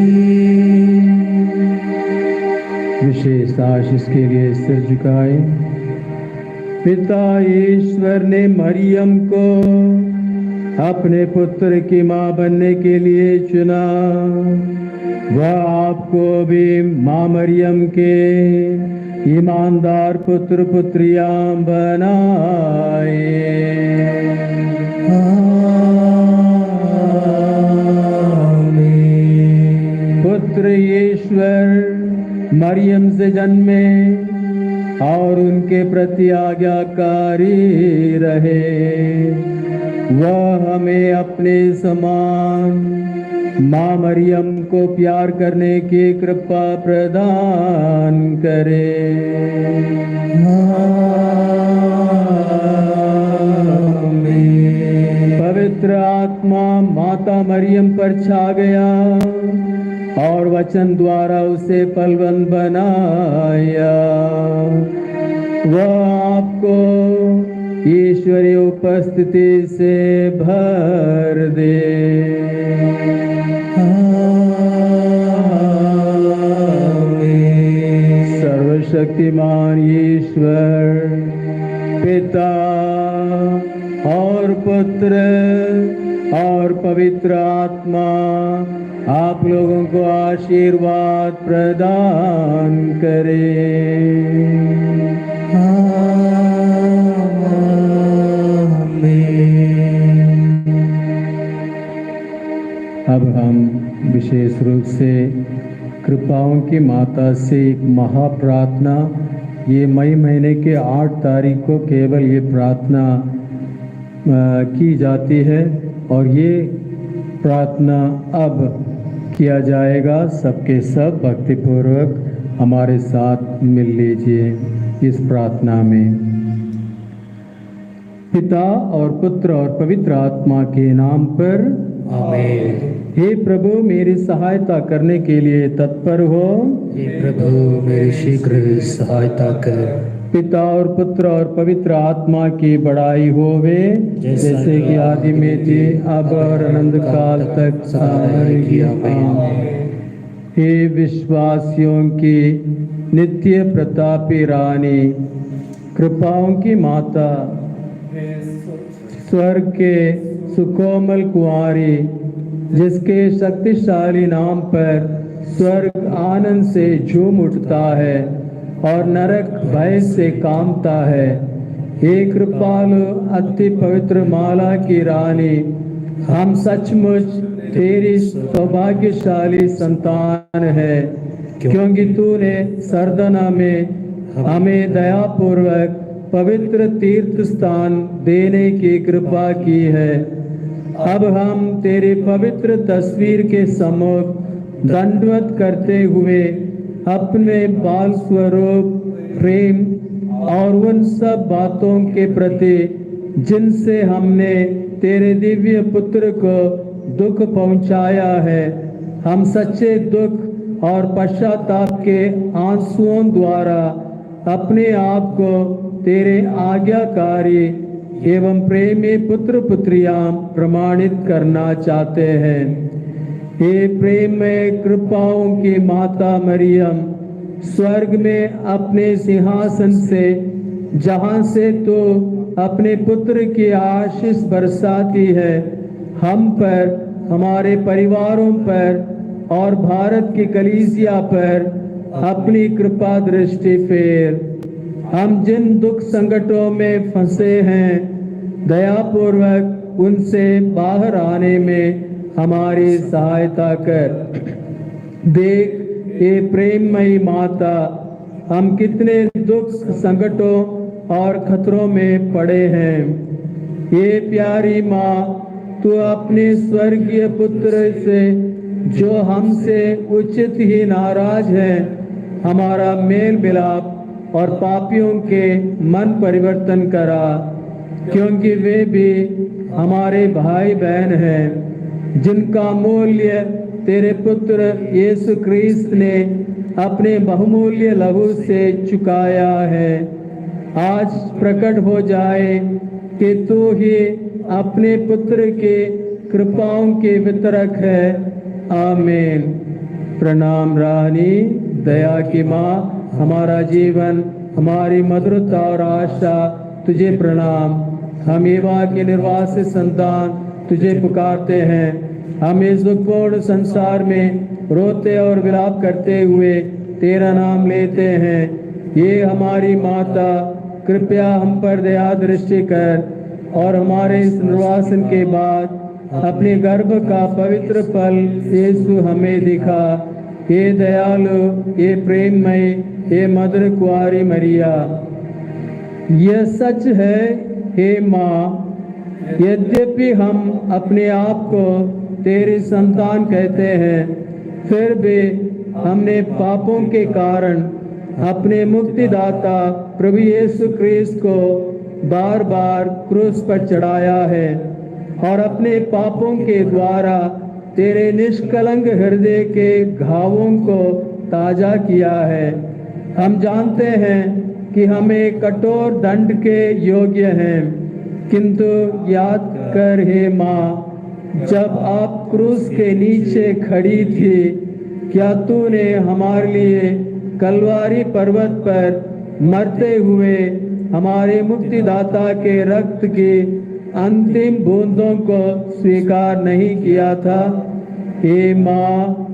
विशेष आशीष के लिए सिर झुकाए। पिता ईश्वर ने मरियम को अपने पुत्र की मां बनने के लिए चुना। वह आपको भी मां मरियम के ईमानदार पुत्र पुत्रियां बनाए। पुत्र ईश्वर मरियम से जन्मे और उनके प्रति आज्ञाकारी रहे। वह हमें अपने समान मां मरियम को प्यार करने की कृपा प्रदान करे। पवित्र आत्मा माता मरियम पर छा गया और वचन द्वारा उसे फलवंत बनाया। वह आपको ईश्वरीय उपस्थिति से भर दे। सर्वशक्तिमान ईश्वर पिता और पुत्र और पवित्र आत्मा आप लोगों को आशीर्वाद प्रदान करे। अब हम विशेष रूप से कृपाओं की माता से एक महाप्रार्थना, ये मई महीने के 8 तारीख को केवल ये प्रार्थना की जाती है और ये प्रार्थना अब किया जाएगा। सबके सब भक्तिपूर्वक हमारे साथ मिल लीजिए इस प्रार्थना में। पिता और पुत्र और पवित्र आत्मा के नाम पर आमीन। हे प्रभु मेरी सहायता करने के लिए तत्पर हो। हे प्रभु मेरी शीघ्र सहायता कर। पिता और पुत्र और पवित्र आत्मा की बड़ाई होवे जैसे कि आदि में थी अब और अनंत काल तक सदा। हे विश्वासियों की नित्य प्रतापी रानी, कृपाओं की माता, स्वर्ग के सुकोमल कुंवारी, जिसके शक्तिशाली नाम पर स्वर्ग आनंद से झूम उठता है और नरक भय से कांपता है। हे कृपालु अति पवित्र माला की रानी, हम सचमुच तेरी सौभाग्यशाली संतान है, क्योंकि तूने सरदना में हमें दयापूर्वक पवित्र तीर्थ स्थान देने की कृपा की है। अब हम तेरी पवित्र तस्वीर के सम्मुख दंडवत करते हुए अपने बाल स्वरूप प्रेम और उन सब बातों के प्रति जिनसे हमने तेरे दिव्य पुत्र को दुख पहुंचाया है, हम सच्चे दुख और पश्चाताप के आंसुओं द्वारा अपने आप को तेरे आज्ञाकारी एवं प्रेमी पुत्र पुत्रियां प्रमाणित करना चाहते हैं। हे प्रेम में कृपाओं की माता मरियम, स्वर्ग में अपने सिंहासन से जहां से तो अपने पुत्र की आशीष बरसाती है, हम पर, हमारे परिवारों पर और भारत की कलीसिया पर अपनी कृपा दृष्टि फेर। हम जिन दुख संकटों में फंसे हैं, दयापूर्वक उनसे बाहर आने में हमारी सहायता कर। देख ये प्रेममयी माता, हम कितने दुख संकटों और खतरों में पड़े हैं। ये प्यारी माँ, तू अपने स्वर्गीय पुत्र से जो हमसे उचित ही नाराज है, हमारा मेल मिलाप और पापियों के मन परिवर्तन करा, क्योंकि वे भी हमारे भाई बहन हैं, जिनका मूल्य तेरे पुत्र यीशु क्रिस्त ने अपने बहुमूल्य लहू से चुकाया है। आज प्रकट हो जाए कि तू ही अपने पुत्र के कृपाओं के वितरक है। आमीन। प्रणाम रानी, दया की माँ, हमारा जीवन, हमारी मधुरता और आशा तुझे प्रणाम। हम एवा के निर्वासित संतान तुझे पुकारते हैं। हम इस दुखपूर्ण संसार में रोते और विलाप करते हुए तेरा नाम लेते हैं। ये हमारी माता, कृपया हम पर दया दृष्टि कर और हमारे इस निर्वासन के बाद अपने गर्भ का पवित्र फल यीशु हमें दिखा। ये दयालु, ये प्रेममय, ये मधुर कुंवारी मरिया। यह सच है हे माँ, यद्यपि हम अपने आप को तेरे संतान कहते हैं, फिर भी हमने पापों के कारण अपने मुक्तिदाता प्रभु यीशु क्रिस्त को बार बार क्रूस पर चढ़ाया है और अपने पापों के द्वारा तेरे निष्कलंक हृदय के घावों को ताजा किया है। हम जानते हैं कि हमें कठोर दंड के योग्य हैं, किंतु याद कर हे माँ, जब आप क्रूस के नीचे खड़ी थी, क्या तूने हमारे लिए कलवारी पर्वत पर मरते हुए हमारे मुक्तिदाता के रक्त की अंतिम बूंदों को स्वीकार नहीं किया था? हे माँ,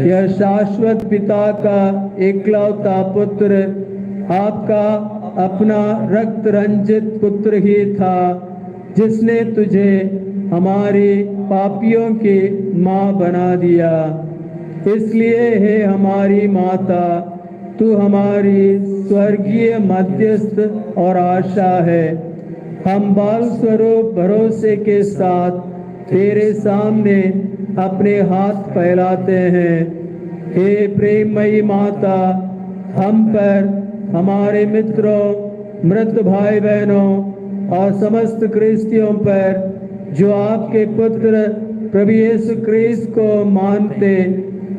यह शाश्वत पिता का एकलौता पुत्र आपका अपना रक्त रंजित पुत्र ही था, जिसने तुझे हमारी पापियों की माँ बना दिया। इसलिए हे हमारी माता, तू हमारी स्वर्गीय मध्यस्थ और आशा है। हम बाल स्वरूप भरोसे के साथ तेरे सामने अपने हाथ फैलाते हैं। हे प्रेममयी माता, हम पर, हमारे मित्रों, मृत भाई बहनों और समस्त क्रिस्तियों पर जो आपके पुत्र प्रभु यीशु क्रिस्त को मानते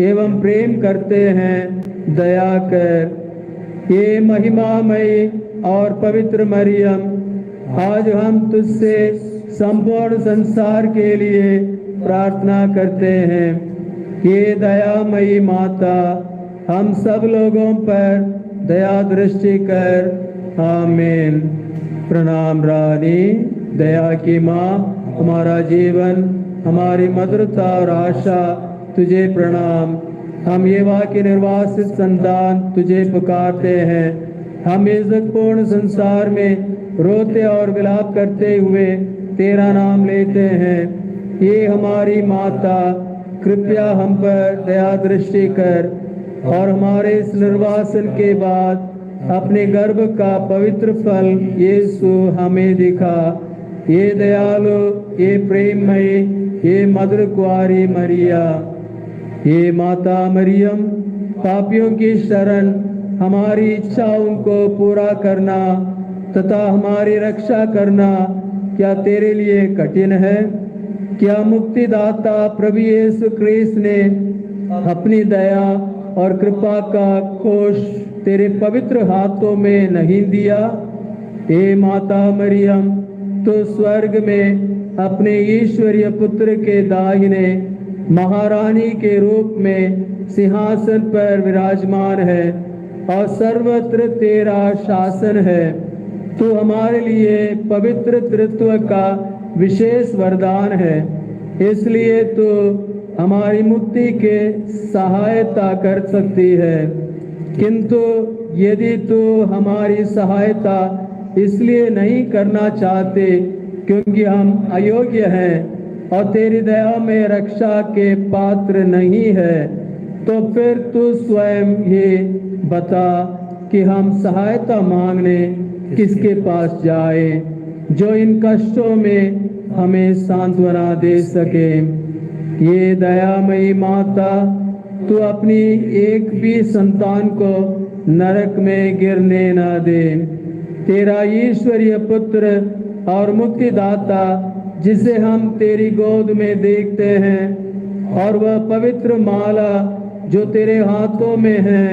एवं प्रेम करते हैं, दया कर। ये महिमामयी और पवित्र मरियम, आज हम तुझसे संपूर्ण संसार के लिए प्रार्थना करते हैं। ये दयामयी माता, हम सब लोगों पर दया दृष्टि कर। आमीन। प्रणाम रानी, दया की माँ, हमारा जीवन, हमारी मधुरता और आशा तुझे प्रणाम। हम ये वाक्य निर्वासित संतान तुझे पुकारते हैं। हम इस दुखपूर्ण संसार में रोते और विलाप करते हुए तेरा नाम लेते हैं। ये हमारी माता, कृपया हम पर दया दृष्टि कर और हमारे इस निर्वासन के बाद अपने गर्भ का पवित्र फल यीशु हमें दिखा। ये दयालु, ये प्रेममय, ये मधुर कुंवारी मरिया। ये माता मरियम, पापियों की शरण हमारी इच्छाओं को पूरा करना तथा हमारी रक्षा करना क्या तेरे लिए कठिन है? क्या मुक्तिदाता प्रभु यीशु क्रिस्त ने अपनी दया और कृपा का कोष तेरे पवित्र हाथों में नहीं दिया? हे माता मरियम, तो स्वर्ग में अपने ईश्वरीय पुत्र के दाहिने महारानी के रूप में सिंहासन पर विराजमान है और सर्वत्र तेरा शासन है। तू हमारे लिए पवित्र त्रित्व का विशेष वरदान है, इसलिए तू हमारी मुक्ति के सहायता कर सकती है। किंतु यदि तू हमारी सहायता इसलिए नहीं करना चाहते क्योंकि हम अयोग्य हैं और तेरी दया में रक्षा के पात्र नहीं है, तो फिर तू स्वयं ये बता कि हम सहायता मांगने किसके पास जाए जो इन कष्टों में हमें सांत्वना दे सके। ये दयामयी माता, तू अपनी एक भी संतान को नरक में गिरने न दे। तेरा ईश्वरीय पुत्र और मुक्तिदाता जिसे हम तेरी गोद में देखते हैं और वह पवित्र माला जो तेरे हाथों में है,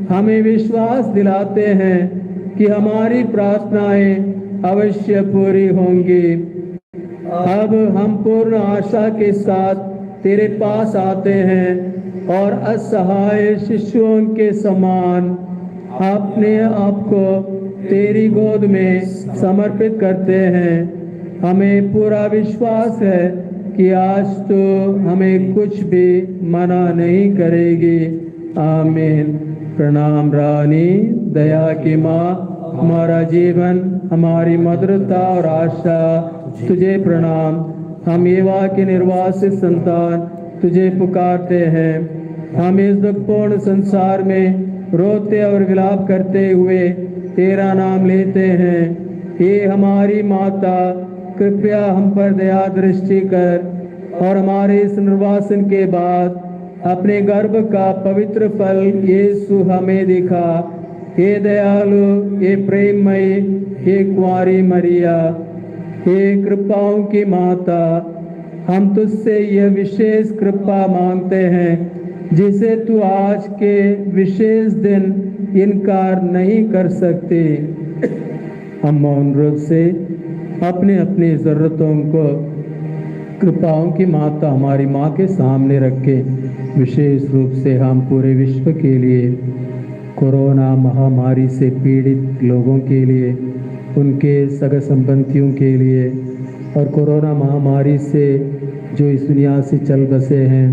हमें विश्वास दिलाते हैं कि हमारी प्रार्थनाएं अवश्य पूरी होंगी। अब हम पूर्ण आशा के साथ तेरे पास आते हैं और असहाय शिशुओं के समान अपने आप को तेरी गोद में समर्पित करते हैं। हमें पूरा विश्वास है कि आज तो हमें कुछ भी मना नहीं करेगी। आमीन। प्रणाम रानी, दया की माँ, हमारा जीवन, हमारी मधुरता और आशा तुझे प्रणाम। हम एवा के निर्वासित संतान तुझे पुकारते हैं। हम इस दुखपूर्ण संसार में रोते और विलाप करते हुए तेरा नाम लेते हैं। हे हमारी माता, कृपया हम पर दया दृष्टि कर और हमारे इस निर्वासन के बाद अपने गर्भ का पवित्र फल यीशु हमें दिखा। हे दयालु, हे प्रेममयी, हे कुंवारी मरिया, हे कृपाओं की माता, हम तुझसे यह विशेष कृपा मांगते हैं जिसे तू आज के विशेष दिन इनकार नहीं कर सकते। हम मौन रूप से अपने अपनी ज़रूरतों को कृपाओं की माता हमारी माँ के सामने रख के विशेष रूप से हम पूरे विश्व के लिए कोरोना महामारी से पीड़ित लोगों के लिए, उनके सगे संबंधियों के लिए और कोरोना महामारी से जो इस दुनिया से चल बसे हैं,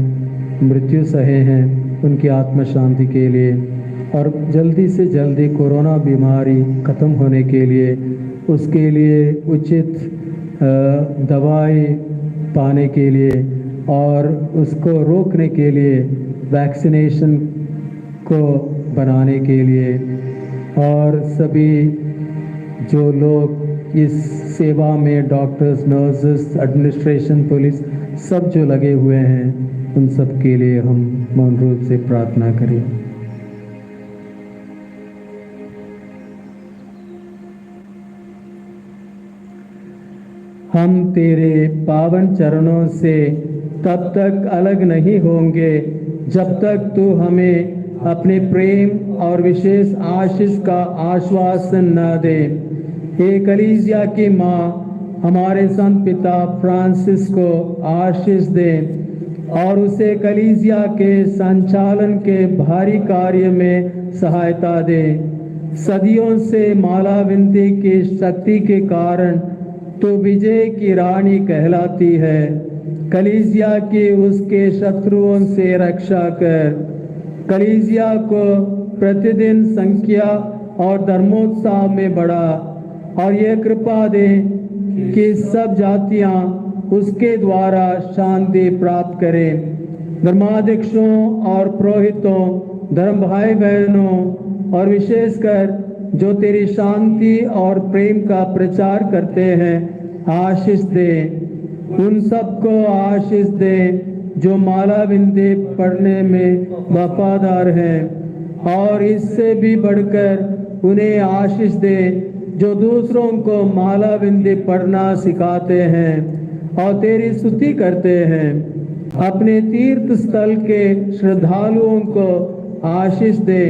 मृत्यु सहे हैं, उनकी आत्मा शांति के लिए और जल्दी से जल्दी कोरोना बीमारी ख़त्म होने के लिए, उसके लिए उचित दवाई पाने के लिए और उसको रोकने के लिए वैक्सीनेशन को बनाने के लिए और सभी जो लोग इस सेवा में डॉक्टर्स, नर्सेस, एडमिनिस्ट्रेशन, पुलिस सब जो लगे हुए हैं, उन सब के लिए हम मौन रूप से प्रार्थना करें। हम तेरे पावन चरणों से तब तक अलग नहीं होंगे जब तक तू हमें अपने प्रेम और विशेष आशीष का आश्वासन न दे। हे कलीसिया की माँ, हमारे संत पिता फ्रांसिस को आशीष दे और उसे कलीसिया के संचालन के भारी कार्य में सहायता दे। सदियों से माला विनती की शक्ति के कारण तो विजय की रानी कहलाती है। कलीसिया की उसके शत्रुओं से रक्षा कर। कलीसिया को प्रतिदिन संख्या और धर्मोत्साह में बढ़ा और यह कृपा दे कि सब जातियां उसके द्वारा शांति प्राप्त करें। धर्माध्यक्षों और पुरोहितों, धर्म भाई बहनों और विशेषकर जो तेरी शांति और प्रेम का प्रचार करते हैं, आशीष दे। उन सबको आशीष दे जो माला विनती पढ़ने में वफादार हैं और इससे भी बढ़कर उन्हें आशीष दे जो दूसरों को माला विनती पढ़ना सिखाते हैं और तेरी स्तुति करते हैं। अपने तीर्थ स्थल के श्रद्धालुओं को आशीष दे,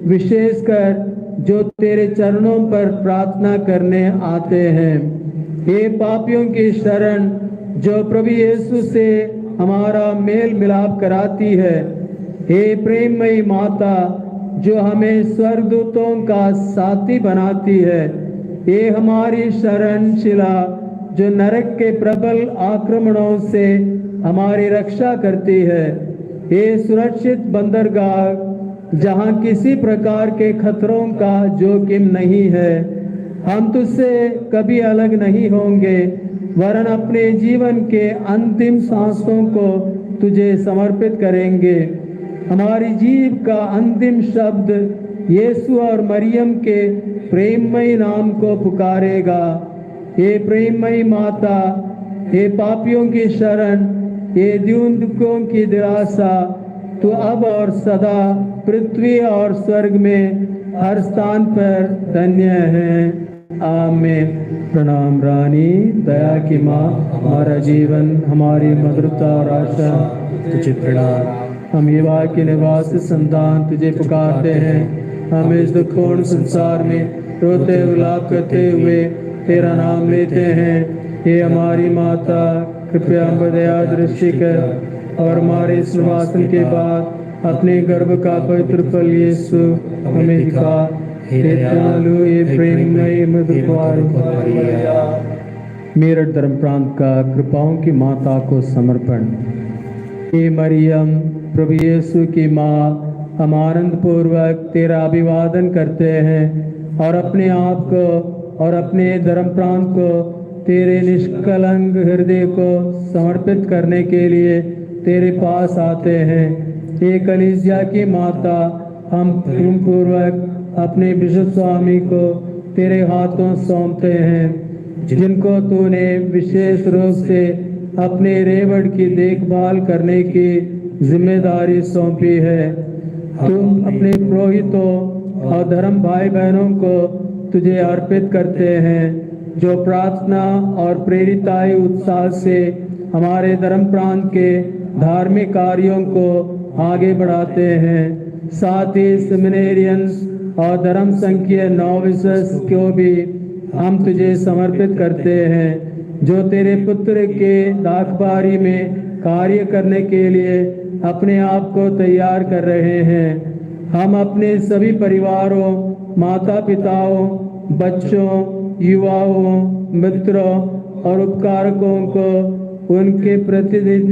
विशेषकर जो तेरे चरणों पर प्रार्थना करने आते हैं। हे पापियों की शरण जो प्रभु यीशु से हमारा मेल मिलाप कराती है। हे प्रेममयी माता जो हमें स्वर्गदूतों का साथी बनाती है, ये हमारी शरण शिला जो नरक के प्रबल आक्रमणों से हमारी रक्षा करती है। ये सुरक्षित बंदरगाह जहाँ किसी प्रकार के खतरों का जोखिम नहीं है। हम तुझसे कभी अलग नहीं होंगे, वरन अपने जीवन के अंतिम सांसों को तुझे समर्पित करेंगे। हमारी जीव का अंतिम शब्द यीशु और मरियम के प्रेममयी नाम को पुकारेगा। ये प्रेममयी माता, ये पापियों की शरण, ये द्युन्दुकों की दिलासा, तू अब और सदा पृथ्वी और स्वर्ग में हर स्थान पर धन्य है। आमीन। प्रणाम रानी, दया की माँ, हमारा जीवन, हमारी मधुरता और आशा तुझे प्रणाम। हम युवा के निवास संतान तुझे पुकारते हैं। हम इस दुखपूर्ण संसार में रोते विलाप करते हुए तेरा नाम लेते हैं। ये हमारी माता, कृपया हम पर दया दृष्टि कर और हमारे इस निवासन के बाद अपने गर्भ का पवित्र फल यीशु हमें दिखा। हे दयालु, ये प्रेममयी मधुर मेरठ धर्म प्रांत का कृपाओं की माता को समर्पण। हे मरियम, प्रभु यीशु की माँ, हम आनंद पूर्वक तेरा अभिवादन करते हैं और अपने आप को और अपने धर्म प्रांत को तेरे निष्कलंक हृदय को समर्पित करने के लिए तेरे पास आते हैं। हे कलीसिया की माता, हम प्रेम पूर्वक अपने बिशप स्वामी को तेरे हाथों सौंपते हैं, जिनको तूने विशेष रूप से अपने रेवड़ की देखभाल करने की जिम्मेदारी सौंपी है। तुम अपने पुरोहितों और धर्म भाई बहनों को तुझे अर्पित करते हैं, जो प्रार्थना और प्रेरिताई उत्साह से हमारे धर्म प्रांत के धार्मिक कार्यों को आगे बढ़ाते हैं। साथ ही सेमिनेरियंस और धर्म संघीय नोविसेस को भी हम तुझे समर्पित करते हैं, जो तेरे पुत्र के दाखबारी में कार्य करने के लिए अपने आप को तैयार कर रहे हैं। हम अपने सभी परिवारों, माता पिताओं, बच्चों, युवाओं, मित्रों और उपकारकों को उनके प्रतिदिन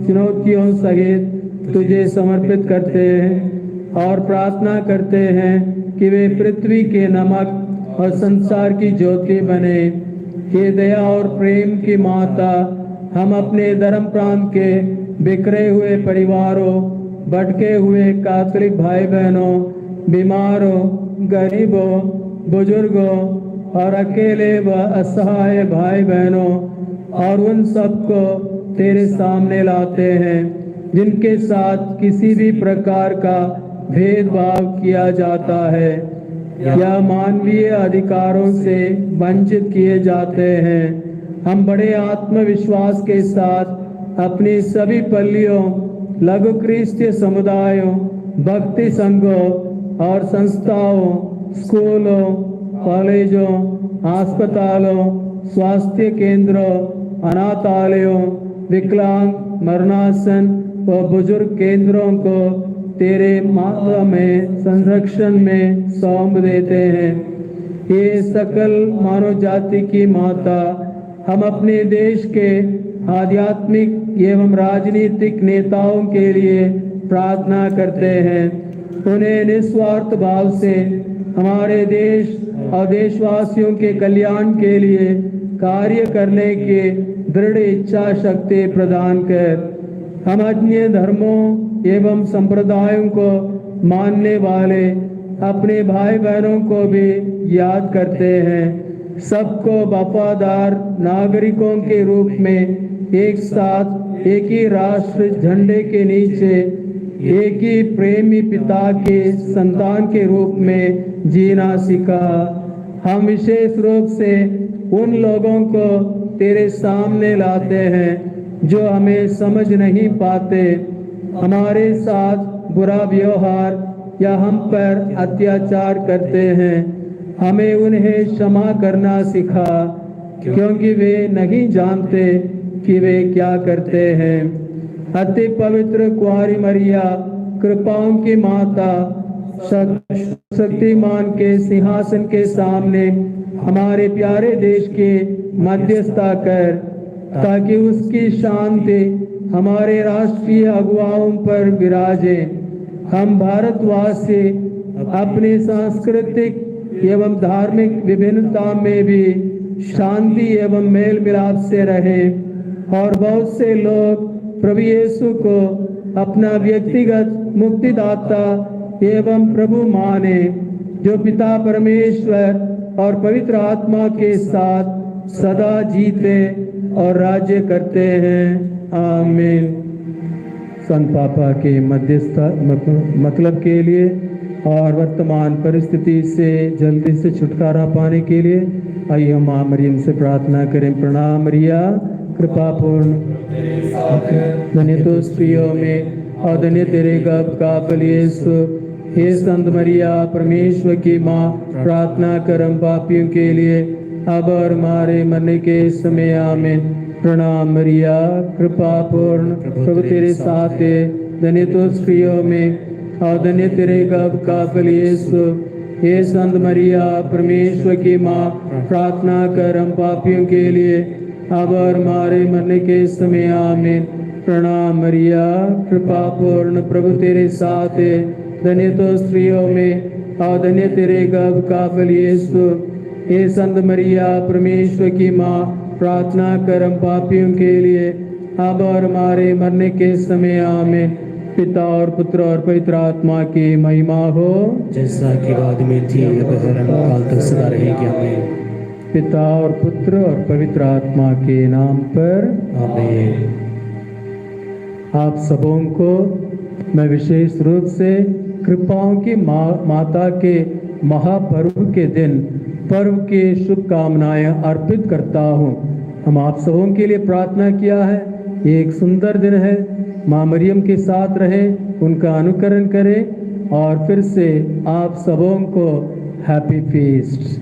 चुनौतियों सहित तुझे समर्पित करते हैं और प्रार्थना करते हैं कि वे पृथ्वी के नमक और संसार की ज्योति बने। हे दया और प्रेम की माता, हम अपने धर्म प्रांत के बिखरे हुए परिवारों, भटके हुए कैथोलिक भाई बहनों, बीमारों, गरीबों, बुजुर्गों और अकेले व असहाय भाई बहनों और उन सबको तेरे सामने लाते हैं, जिनके साथ किसी भी प्रकार का भेदभाव किया जाता है या मानवीय अधिकारों से वंचित किए जाते हैं। हम बड़े आत्मविश्वास के साथ अपनी सभी पल्लियों, लघु क्रिस्तीय समुदायों, भक्ति संघों और संस्थाओं, स्कूलों, कॉलेजों, अस्पतालों, स्वास्थ्य केंद्रों, अनाथालयों, विकलांग, मरणासन व बुजुर्ग केंद्रों को तेरे माता में संरक्षण में सौंप देते हैं। ये सकल मानव जाति की माता, हम अपने देश के आध्यात्मिक एवं राजनीतिक नेताओं के लिए प्रार्थना करते हैं। उन्हें निस्वार्थ भाव से हमारे देश और देशवासियों के कल्याण के लिए कार्य करने की दृढ़ इच्छा शक्ति प्रदान कर। हम अन्य धर्मों एवं संप्रदायों को मानने वाले अपने भाई बहनों को भी याद करते हैं। सबको वफादार नागरिकों के रूप में एक साथ एक ही राष्ट्र झंडे के नीचे एक ही प्रेमी पिता के संतान के रूप में जीना सीखा। हम विशेष रूप से उन लोगों को तेरे सामने लाते हैं जो हमें समझ नहीं पाते, हमारे साथ बुरा व्यवहार या हम पर अत्याचार करते हैं। हमें उन्हें क्षमा करना सिखा, क्योंकि वे नहीं जानते कि वे क्या करते हैं। अति पवित्र कुंवारी मरिया, कृपाओं की माता, शक्तिमान के सिंहासन के सामने हमारे प्यारे देश के मध्यस्थता कर, ताकि उसकी शांति हमारे राष्ट्रीय अगुवाओं पर विराजे। हम भारतवासी अपनी सांस्कृतिक एवं धार्मिक विभिन्नता में भी शांति एवं मेल मिलाप से रहें और बहुत से लोग प्रभु यीशु को अपना व्यक्तिगत मुक्तिदाता एवं प्रभु माने, जो पिता परमेश्वर और पवित्र आत्मा के साथ सदा जीते और राज्य करते हैं। आमीन। संत पापा के मध्यस्थ मतलब के लिए और वर्तमान परिस्थिति से जल्दी से छुटकारा पाने के लिए आइए हम माँ मरियम से प्रार्थना करें। प्रणाम मरिया, कृपा पूर्ण, धन्य तो स्त्रियों में और धन्य तेरे गर्भ का फल यीशु। हे संत मरिया, परमेश्वर की माँ, प्रार्थना कर हम पापियों के लिए अब और हमारे मरने के समय। आमीन। प्रणाम मरिया, कृपा पूर्ण, प्रभु तेरे साथ है, धन्य तो स्त्रियों में और धन्य तेरे गर्भ का फल यीशु। हे संत मरिया, परमेश्वर की माँ, प्रार्थना कर हम पापियों के लिए अब और हमारे मरने के समय। आमीन। प्रणाम मरिया, कृपा पूर्ण, प्रभु तेरे साथ है, धन्य तो स्त्रियों में और धन्य तेरे गर्भ का फल यीशु। हे संत मरिया, परमेश्वर की माँ, प्रार्थना कर हम पापियों के लिए अब और हमारे मरने के समय। आमीन। पिता और पुत्र और पवित्र आत्मा की महिमा हो, जैसा कि बाद में थी अब काल तक सदा रहेगी। आमीन। पिता और पुत्र और पवित्र आत्मा के नाम पर आमीन। आप सबों को मैं विशेष रूप से कृपाओं की माता के महापर्व के दिन पर्व की शुभकामनाएं अर्पित करता हूँ। हम आप सबों के लिए प्रार्थना किया है। ये एक सुंदर दिन है। माँ मरियम के साथ रहें, उनका अनुकरण करें और फिर से आप सबों को हैप्पी फीस्ट।